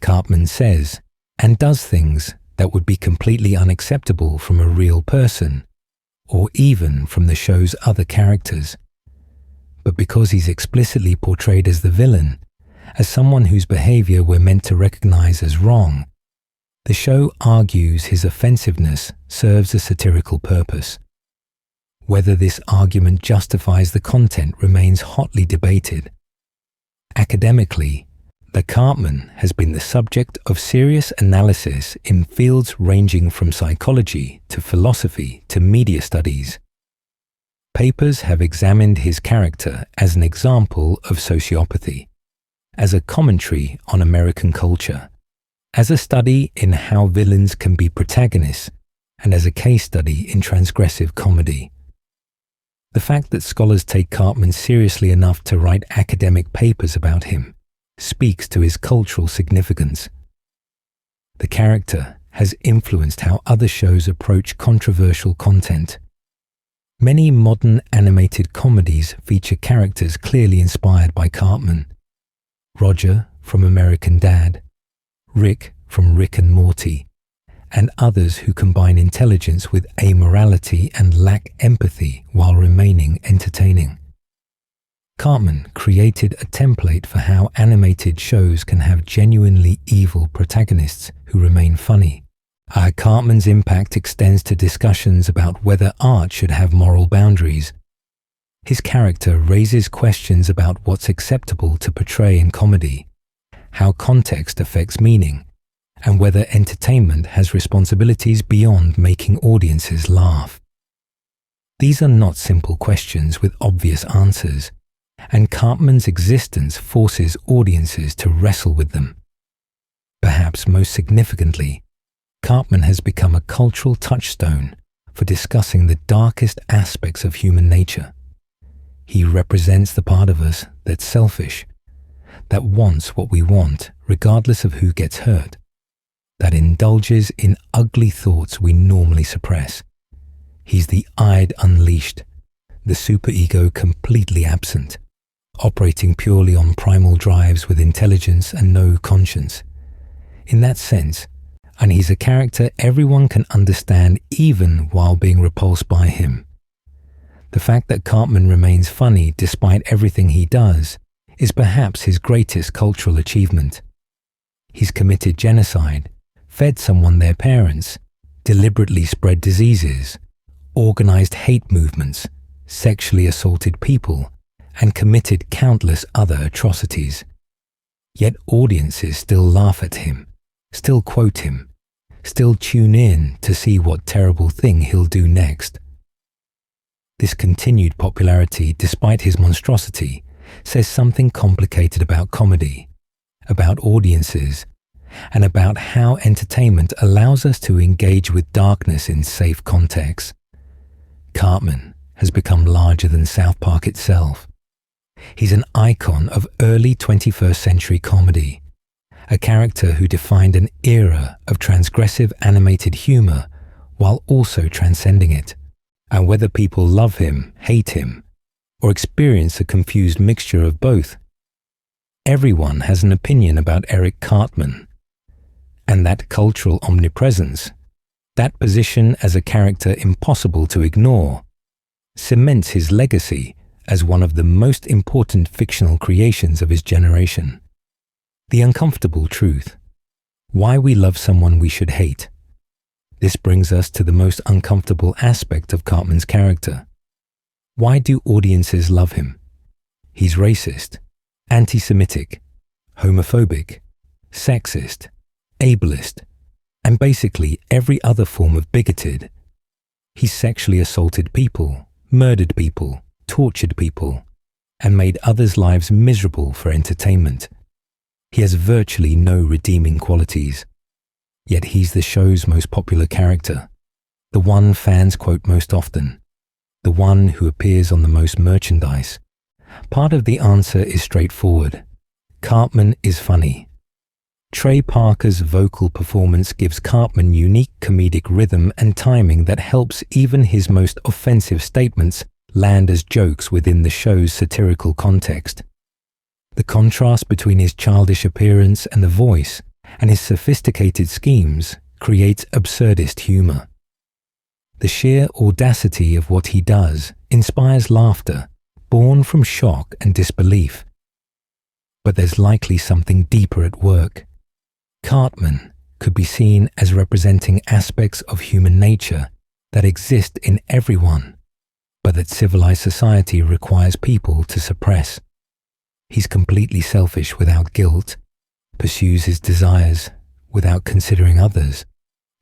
Cartman says and does things that would be completely unacceptable from a real person, or even from the show's other characters. But because he's explicitly portrayed as the villain, as someone whose behavior we're meant to recognize as wrong, the show argues his offensiveness serves a satirical purpose. Whether this argument justifies the content remains hotly debated. Academically, the Cartman has been the subject of serious analysis in fields ranging from psychology to philosophy to media studies. Papers have examined his character as an example of sociopathy, as a commentary on American culture, as a study in how villains can be protagonists, and as a case study in transgressive comedy. The fact that scholars take Cartman seriously enough to write academic papers about him speaks to his cultural significance. The character has influenced how other shows approach controversial content. Many modern animated comedies feature characters clearly inspired by Cartman. Roger from American Dad, Rick from Rick and Morty, and others who combine intelligence with amorality and lack empathy while remaining entertaining. Cartman created a template for how animated shows can have genuinely evil protagonists who remain funny. Cartman's impact extends to discussions about whether art should have moral boundaries. His character raises questions about what's acceptable to portray in comedy, how context affects meaning, and whether entertainment has responsibilities beyond making audiences laugh. These are not simple questions with obvious answers, and Cartman's existence forces audiences to wrestle with them. Perhaps most significantly, Cartman has become a cultural touchstone for discussing the darkest aspects of human nature. He represents the part of us that's selfish, that wants what we want regardless of who gets hurt, that indulges in ugly thoughts we normally suppress. He's the id unleashed, the superego completely absent, operating purely on primal drives with intelligence and no conscience. In that sense, and he's a character everyone can understand even while being repulsed by him. The fact that Cartman remains funny despite everything he does is perhaps his greatest cultural achievement. He's committed genocide, fed someone their parents, deliberately spread diseases, organized hate movements, sexually assaulted people, and committed countless other atrocities. Yet audiences still laugh at him, still quote him, still tune in to see what terrible thing he'll do next. This continued popularity, despite his monstrosity, says something complicated about comedy, about audiences, and about how entertainment allows us to engage with darkness in safe contexts. Cartman has become larger than South Park itself. He's an icon of early 21st century comedy, a character who defined an era of transgressive animated humor while also transcending it. And whether people love him, hate him, or experience a confused mixture of both, everyone has an opinion about Eric Cartman. And that cultural omnipresence, that position as a character impossible to ignore, cements his legacy as one of the most important fictional creations of his generation. The uncomfortable truth: why we love someone we should hate. This brings us to the most uncomfortable aspect of Cartman's character. Why do audiences love him? He's racist, anti-Semitic, homophobic, sexist, ableist, and basically every other form of bigoted. He's sexually assaulted people, murdered people, tortured people, and made others' lives miserable for entertainment. He has virtually no redeeming qualities. Yet he's the show's most popular character, the one fans quote most often, the one who appears on the most merchandise. Part of the answer is straightforward. Cartman is funny. Trey Parker's vocal performance gives Cartman unique comedic rhythm and timing that helps even his most offensive statements land as jokes within the show's satirical context. The contrast between his childish appearance and the voice and his sophisticated schemes creates absurdist humor. The sheer audacity of what he does inspires laughter, born from shock and disbelief. But there's likely something deeper at work. Cartman could be seen as representing aspects of human nature that exist in everyone, but that civilized society requires people to suppress. He's completely selfish without guilt, pursues his desires without considering others,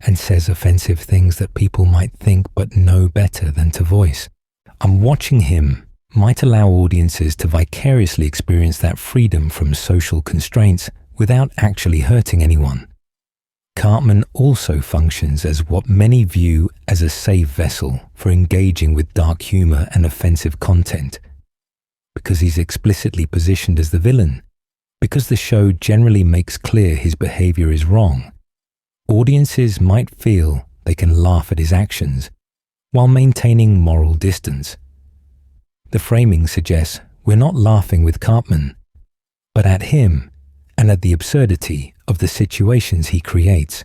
and says offensive things that people might think but know better than to voice. Watching him might allow audiences to vicariously experience that freedom from social constraints without actually hurting anyone. Cartman also functions as what many view as a safe vessel for engaging with dark humor and offensive content. Because he's explicitly positioned as the villain, because the show generally makes clear his behavior is wrong, audiences might feel they can laugh at his actions while maintaining moral distance. The framing suggests we're not laughing with Cartman, but at him and and at the absurdity of the situations he creates.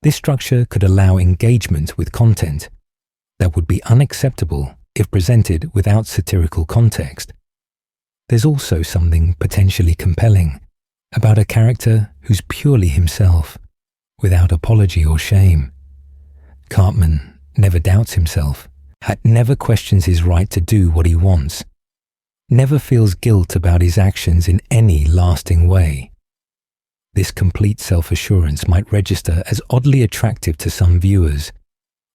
This structure could allow engagement with content that would be unacceptable if presented without satirical context. There's also something potentially compelling about a character who's purely himself, without apology or shame. Cartman never doubts himself, never questions his right to do what he wants, never feels guilt about his actions in any lasting way. This complete self-assurance might register as oddly attractive to some viewers,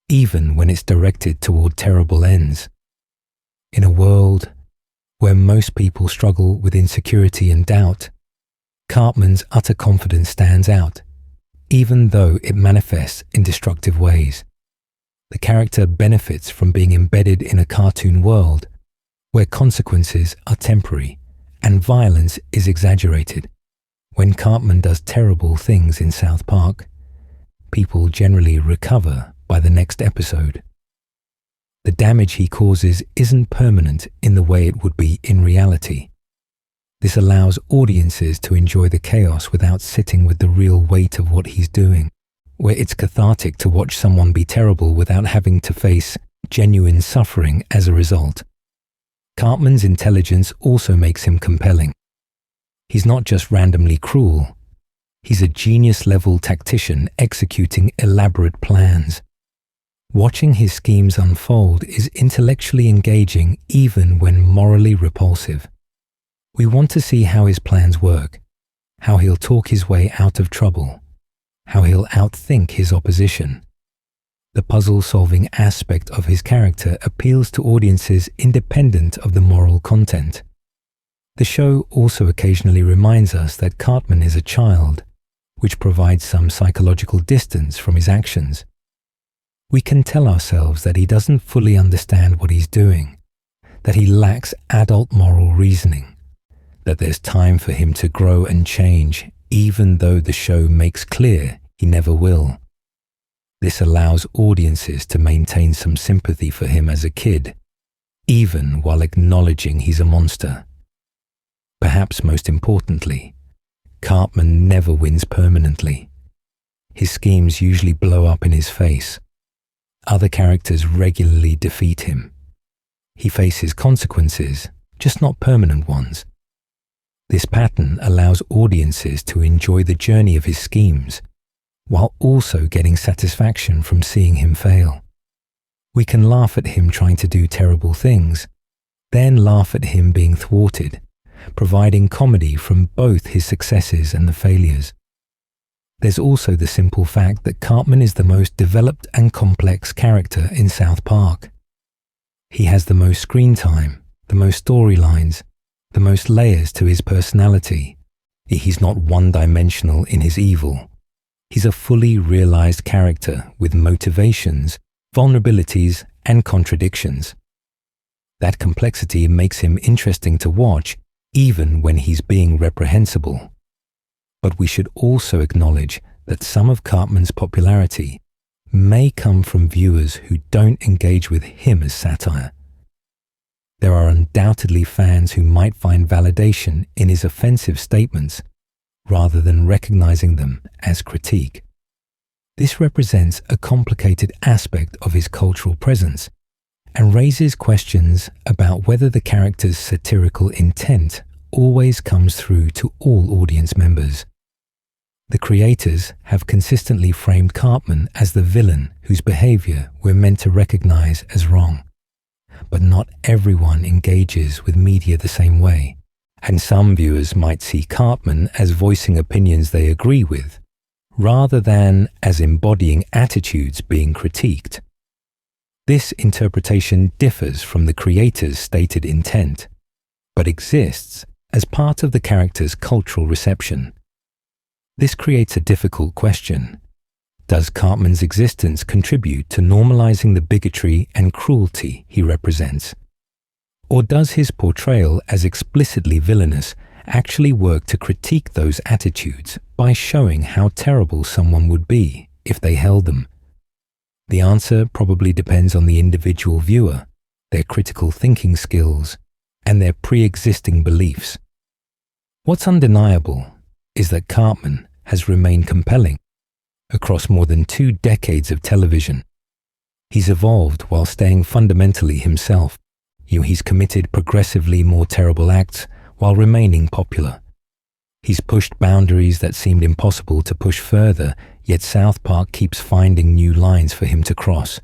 even when it's directed toward terrible ends. In a world where most people struggle with insecurity and doubt, Cartman's utter confidence stands out, even though it manifests in destructive ways. The character benefits from being embedded in a cartoon world where consequences are temporary and violence is exaggerated. When Cartman does terrible things in South Park, people generally recover by the next episode. The damage he causes isn't permanent in the way it would be in reality. This allows audiences to enjoy the chaos without sitting with the real weight of what he's doing, where it's cathartic to watch someone be terrible without having to face genuine suffering as a result. Cartman's intelligence also makes him compelling. He's not just randomly cruel, he's a genius-level tactician executing elaborate plans. Watching his schemes unfold is intellectually engaging even when morally repulsive. We want to see how his plans work, how he'll talk his way out of trouble, how he'll outthink his opposition. The puzzle-solving aspect of his character appeals to audiences independent of the moral content. The show also occasionally reminds us that Cartman is a child, which provides some psychological distance from his actions. We can tell ourselves that he doesn't fully understand what he's doing, that he lacks adult moral reasoning, that there's time for him to grow and change, even though the show makes clear he never will. This allows audiences to maintain some sympathy for him as a kid, even while acknowledging he's a monster. Perhaps most importantly, Cartman never wins permanently. His schemes usually blow up in his face. Other characters regularly defeat him. He faces consequences, just not permanent ones. This pattern allows audiences to enjoy the journey of his schemes, while also getting satisfaction from seeing him fail. We can laugh at him trying to do terrible things, then laugh at him being thwarted, providing comedy from both his successes and the failures. There's also the simple fact that Cartman is the most developed and complex character in South Park. He has the most screen time, the most storylines, the most layers to his personality. He's not one-dimensional in his evil. He's a fully realized character with motivations, vulnerabilities, and contradictions. That complexity makes him interesting to watch, even when he's being reprehensible. But we should also acknowledge that some of Cartman's popularity may come from viewers who don't engage with him as satire. There are undoubtedly fans who might find validation in his offensive statements rather than recognizing them as critique. This represents a complicated aspect of his cultural presence and raises questions about whether the character's satirical intent always comes through to all audience members. The creators have consistently framed Cartman as the villain whose behavior we're meant to recognize as wrong. But not everyone engages with media the same way, and some viewers might see Cartman as voicing opinions they agree with, rather than as embodying attitudes being critiqued. This interpretation differs from the creator's stated intent, but exists as part of the character's cultural reception. This creates a difficult question. Does Cartman's existence contribute to normalizing the bigotry and cruelty he represents? Or does his portrayal as explicitly villainous actually work to critique those attitudes by showing how terrible someone would be if they held them? The answer probably depends on the individual viewer, their critical thinking skills, and their pre-existing beliefs. What's undeniable is that Cartman has remained compelling across more than 2 decades of television. He's evolved while staying fundamentally himself. He's committed progressively more terrible acts while remaining popular. He's pushed boundaries that seemed impossible to push further, yet South Park keeps finding new lines for him to cross.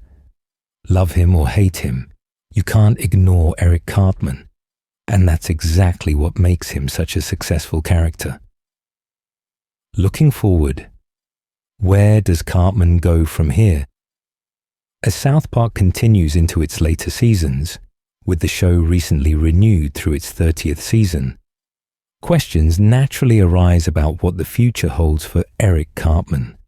Love him or hate him, you can't ignore Eric Cartman, and that's exactly what makes him such a successful character. Looking forward, where does Cartman go from here? As South Park continues into its later seasons, with the show recently renewed through its 30th season, questions naturally arise about what the future holds for Eric Cartman.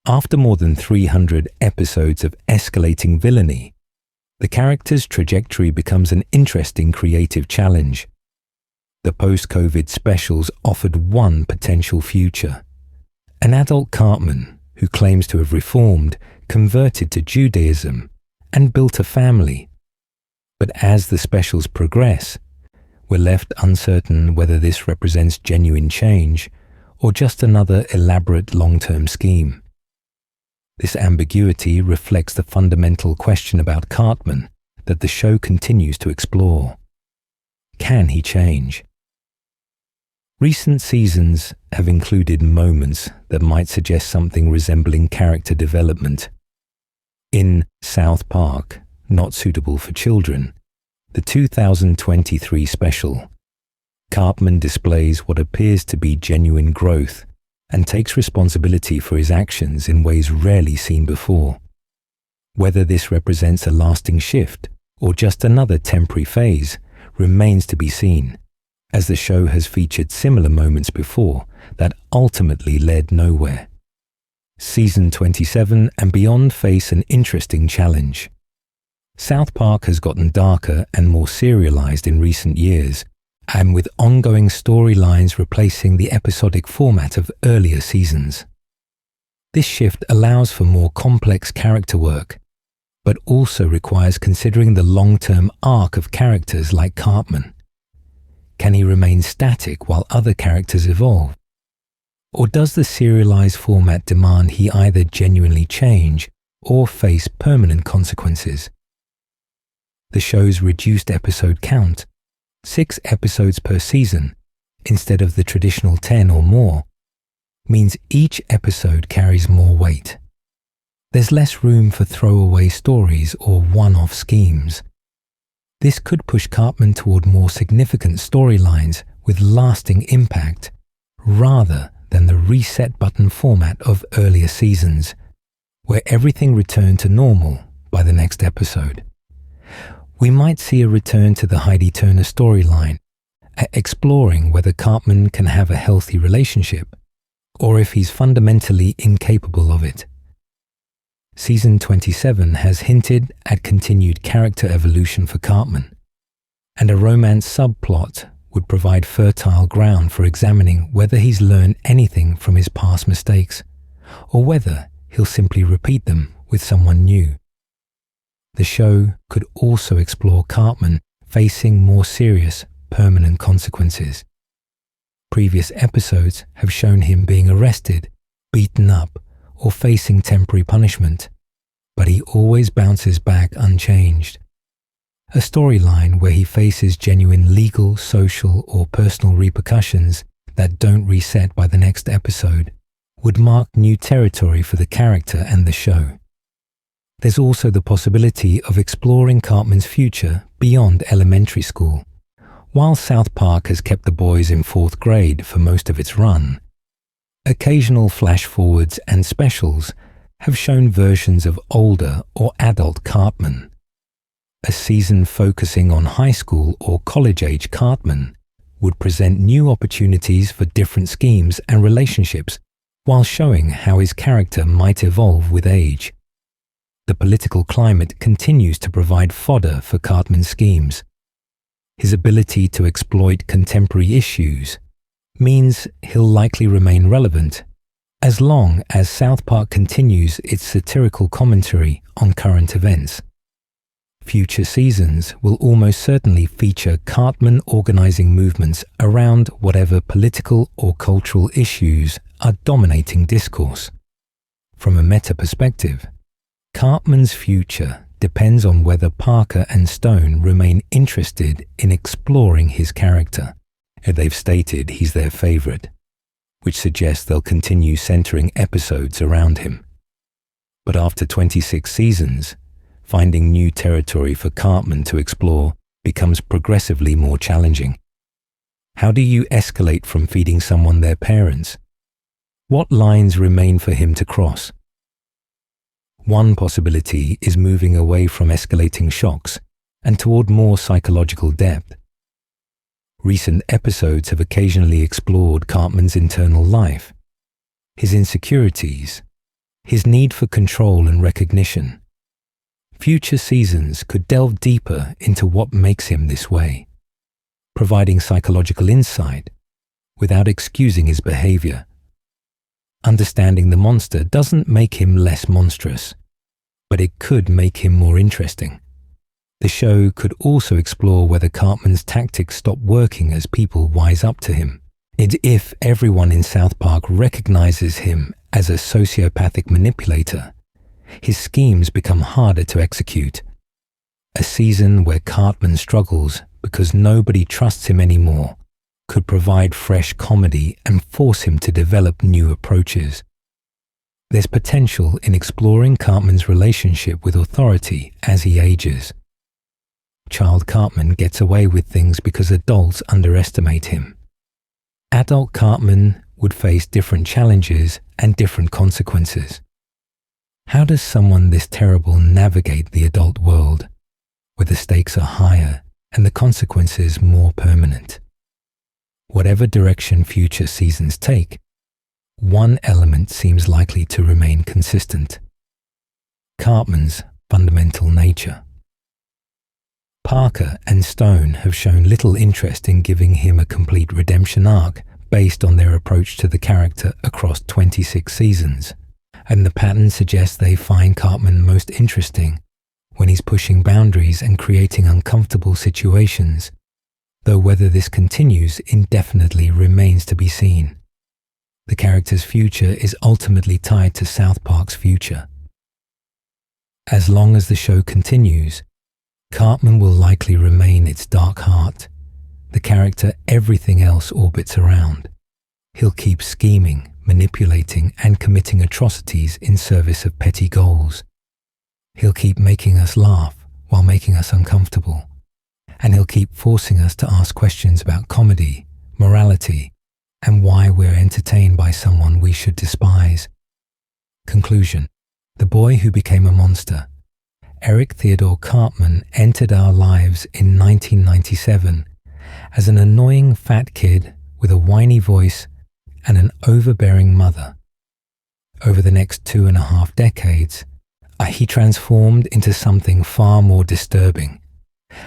After more than 300 episodes of escalating villainy, the character's trajectory becomes an interesting creative challenge. The post-COVID specials offered one potential future. An adult Cartman who claims to have reformed, converted to Judaism, and built a family. But as the specials progress, we're left uncertain whether this represents genuine change or just another elaborate long-term scheme. This ambiguity reflects the fundamental question about Cartman that the show continues to explore. Can he change? Recent seasons have included moments that might suggest something resembling character development. In South Park, Not Suitable for Children, the 2023 special, Cartman displays what appears to be genuine growth and takes responsibility for his actions in ways rarely seen before. Whether this represents a lasting shift or just another temporary phase remains to be seen, as the show has featured similar moments before that ultimately led nowhere. Season 27 and beyond face an interesting challenge. South Park has gotten darker and more serialized in recent years, and with ongoing storylines replacing the episodic format of earlier seasons. This shift allows for more complex character work, but also requires considering the long-term arc of characters like Cartman. Can he remain static while other characters evolve? Or does the serialized format demand he either genuinely change or face permanent consequences? The show's reduced episode count, 6 episodes per season, instead of the traditional 10 or more, means each episode carries more weight. There's less room for throwaway stories or one-off schemes. This could push Cartman toward more significant storylines with lasting impact, rather than the reset button format of earlier seasons, where everything returned to normal by the next episode. We might see a return to the Heidi Turner storyline, exploring whether Cartman can have a healthy relationship, or if he's fundamentally incapable of it. Season 27 has hinted at continued character evolution for Cartman, and a romance subplot would provide fertile ground for examining whether he's learned anything from his past mistakes, or whether he'll simply repeat them with someone new. The show could also explore Cartman facing more serious, permanent consequences. Previous episodes have shown him being arrested, beaten up, or facing temporary punishment, but he always bounces back unchanged. A storyline where he faces genuine legal, social, or personal repercussions that don't reset by the next episode would mark new territory for the character and the show. There's also the possibility of exploring Cartman's future beyond elementary school. While South Park has kept the boys in 4th grade for most of its run, occasional flash-forwards and specials have shown versions of older or adult Cartman. A season focusing on high school or college-age Cartman would present new opportunities for different schemes and relationships while showing how his character might evolve with age. The political climate continues to provide fodder for Cartman's schemes. His ability to exploit contemporary issues means he'll likely remain relevant as long as South Park continues its satirical commentary on current events. Future seasons will almost certainly feature Cartman organizing movements around whatever political or cultural issues are dominating discourse. From a meta perspective, Cartman's future depends on whether Parker and Stone remain interested in exploring his character. They've stated he's their favorite, which suggests they'll continue centering episodes around him. But after 26 seasons, finding new territory for Cartman to explore becomes progressively more challenging. How do you escalate from feeding someone their parents? What lines remain for him to cross? One possibility is moving away from escalating shocks and toward more psychological depth. Recent episodes have occasionally explored Cartman's internal life, his insecurities, his need for control and recognition. Future seasons could delve deeper into what makes him this way, providing psychological insight without excusing his behavior. Understanding the monster doesn't make him less monstrous, but it could make him more interesting. The show could also explore whether Cartman's tactics stop working as people wise up to him. And if everyone in South Park recognizes him as a sociopathic manipulator, his schemes become harder to execute. A season where Cartman struggles because nobody trusts him anymore could provide fresh comedy and force him to develop new approaches. There's potential in exploring Cartman's relationship with authority as he ages. Child Cartman gets away with things because adults underestimate him. Adult Cartman would face different challenges and different consequences. How does someone this terrible navigate the adult world, where the stakes are higher and the consequences more permanent? Whatever direction future seasons take, one element seems likely to remain consistent: Cartman's fundamental nature. Parker and Stone have shown little interest in giving him a complete redemption arc based on their approach to the character across 26 seasons. And the pattern suggests they find Cartman most interesting when he's pushing boundaries and creating uncomfortable situations, though whether this continues indefinitely remains to be seen. The character's future is ultimately tied to South Park's future. As long as the show continues, Cartman will likely remain its dark heart, the character everything else orbits around. He'll keep scheming, manipulating, and committing atrocities in service of petty goals. He'll keep making us laugh while making us uncomfortable. And he'll keep forcing us to ask questions about comedy, morality, and why we're entertained by someone we should despise. Conclusion: the boy who became a monster, Eric Theodore Cartman, entered our lives in 1997 as an annoying fat kid with a whiny voice and an overbearing mother. Over the next 2.5 decades, he transformed into something far more disturbing: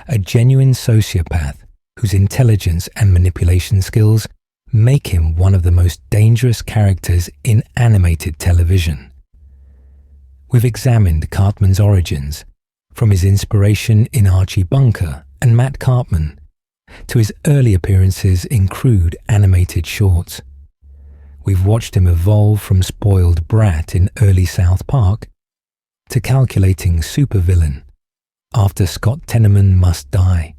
a genuine sociopath whose intelligence and manipulation skills make him one of the most dangerous characters in animated television. We've examined Cartman's origins, from his inspiration in Archie Bunker and Matt Cartman, to his early appearances in crude animated shorts. We've watched him evolve from spoiled brat in early South Park to calculating supervillain after Scott Tenorman Must Die.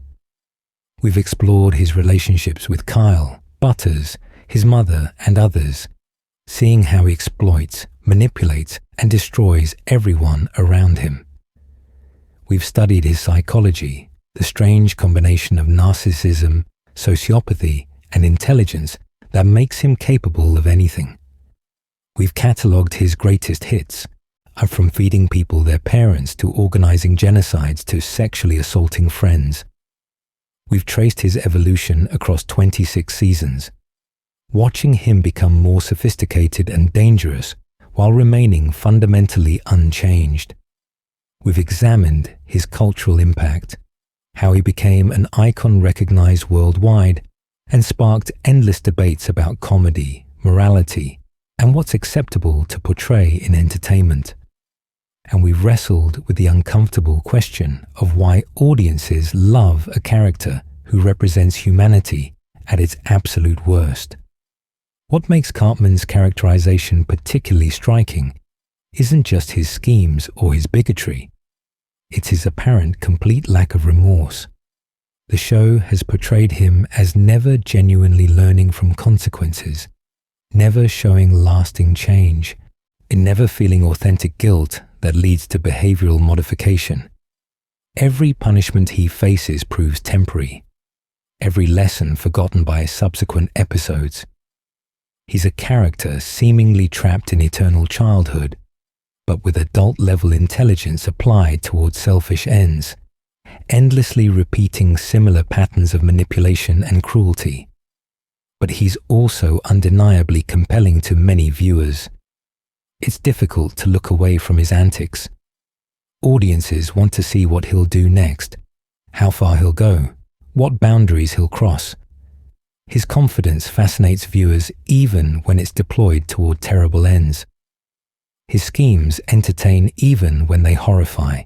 We've explored his relationships with Kyle, Butters, his mother, and others, seeing how he exploits, manipulates, and destroys everyone around him. We've studied his psychology, the strange combination of narcissism, sociopathy, and intelligence that makes him capable of anything. We've catalogued his greatest hits, from feeding people their parents to organizing genocides to sexually assaulting friends. We've traced his evolution across 26 seasons, watching him become more sophisticated and dangerous while remaining fundamentally unchanged. We've examined his cultural impact, how he became an icon recognized worldwide and sparked endless debates about comedy, morality, and what's acceptable to portray in entertainment. and we've wrestled with the uncomfortable question of why audiences love a character who represents humanity at its absolute worst. What makes Cartman's characterization particularly striking isn't just his schemes or his bigotry. It's his apparent complete lack of remorse. The show has portrayed him as never genuinely learning from consequences, never showing lasting change, and never feeling authentic guilt that leads to behavioral modification. Every punishment he faces proves temporary, every lesson forgotten by subsequent episodes. He's a character seemingly trapped in eternal childhood, but with adult-level intelligence applied towards selfish ends, endlessly repeating similar patterns of manipulation and cruelty. But he's also undeniably compelling to many viewers. It's difficult to look away from his antics. Audiences want to see what he'll do next, how far he'll go, what boundaries he'll cross. His confidence fascinates viewers even when it's deployed toward terrible ends. His schemes entertain even when they horrify.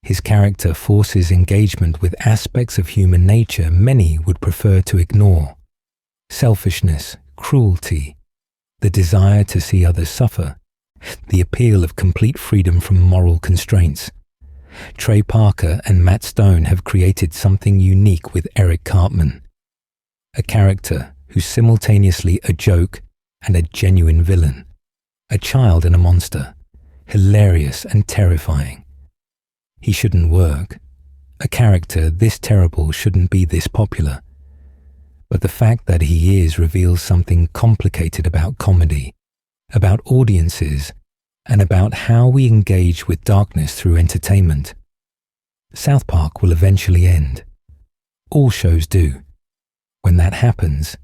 His character forces engagement with aspects of human nature many would prefer to ignore. Selfishness, cruelty, the desire to see others suffer, the appeal of complete freedom from moral constraints. Trey Parker and Matt Stone have created something unique with Eric Cartman, a character who's simultaneously a joke and a genuine villain, a child and a monster, hilarious and terrifying. He shouldn't work. A character this terrible shouldn't be this popular. But the fact that he is reveals something complicated about comedy, about audiences, and about how we engage with darkness through entertainment. South Park will eventually end. All shows do. When that happens,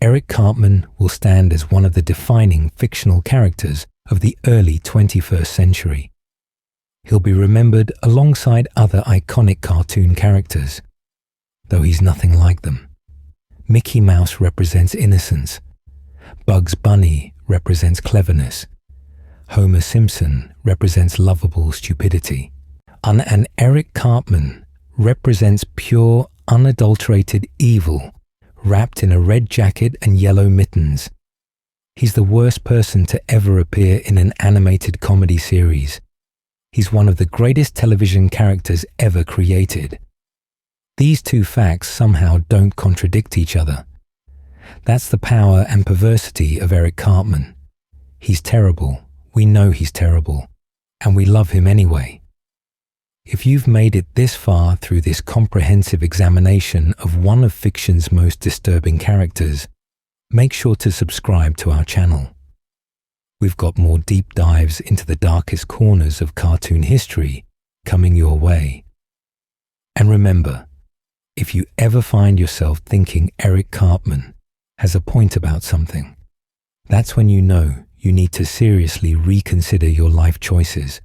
Eric Cartman will stand as one of the defining fictional characters of the early 21st century. He'll be remembered alongside other iconic cartoon characters, though he's nothing like them. Mickey Mouse represents innocence. Bugs Bunny represents cleverness. Homer Simpson represents lovable stupidity. And Eric Cartman represents pure, unadulterated evil, wrapped in a red jacket and yellow mittens. He's the worst person to ever appear in an animated comedy series. He's one of the greatest television characters ever created. These two facts somehow don't contradict each other. That's the power and perversity of Eric Cartman. He's terrible. We know he's terrible. And we love him anyway. If you've made it this far through this comprehensive examination of one of fiction's most disturbing characters, make sure to subscribe to our channel. We've got more deep dives into the darkest corners of cartoon history coming your way. And remember, if you ever find yourself thinking Eric Cartman has a point about something, that's when you know you need to seriously reconsider your life choices.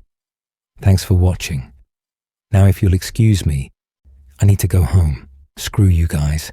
Thanks for watching. Now, if you'll excuse me, I need to go home. Screw you guys.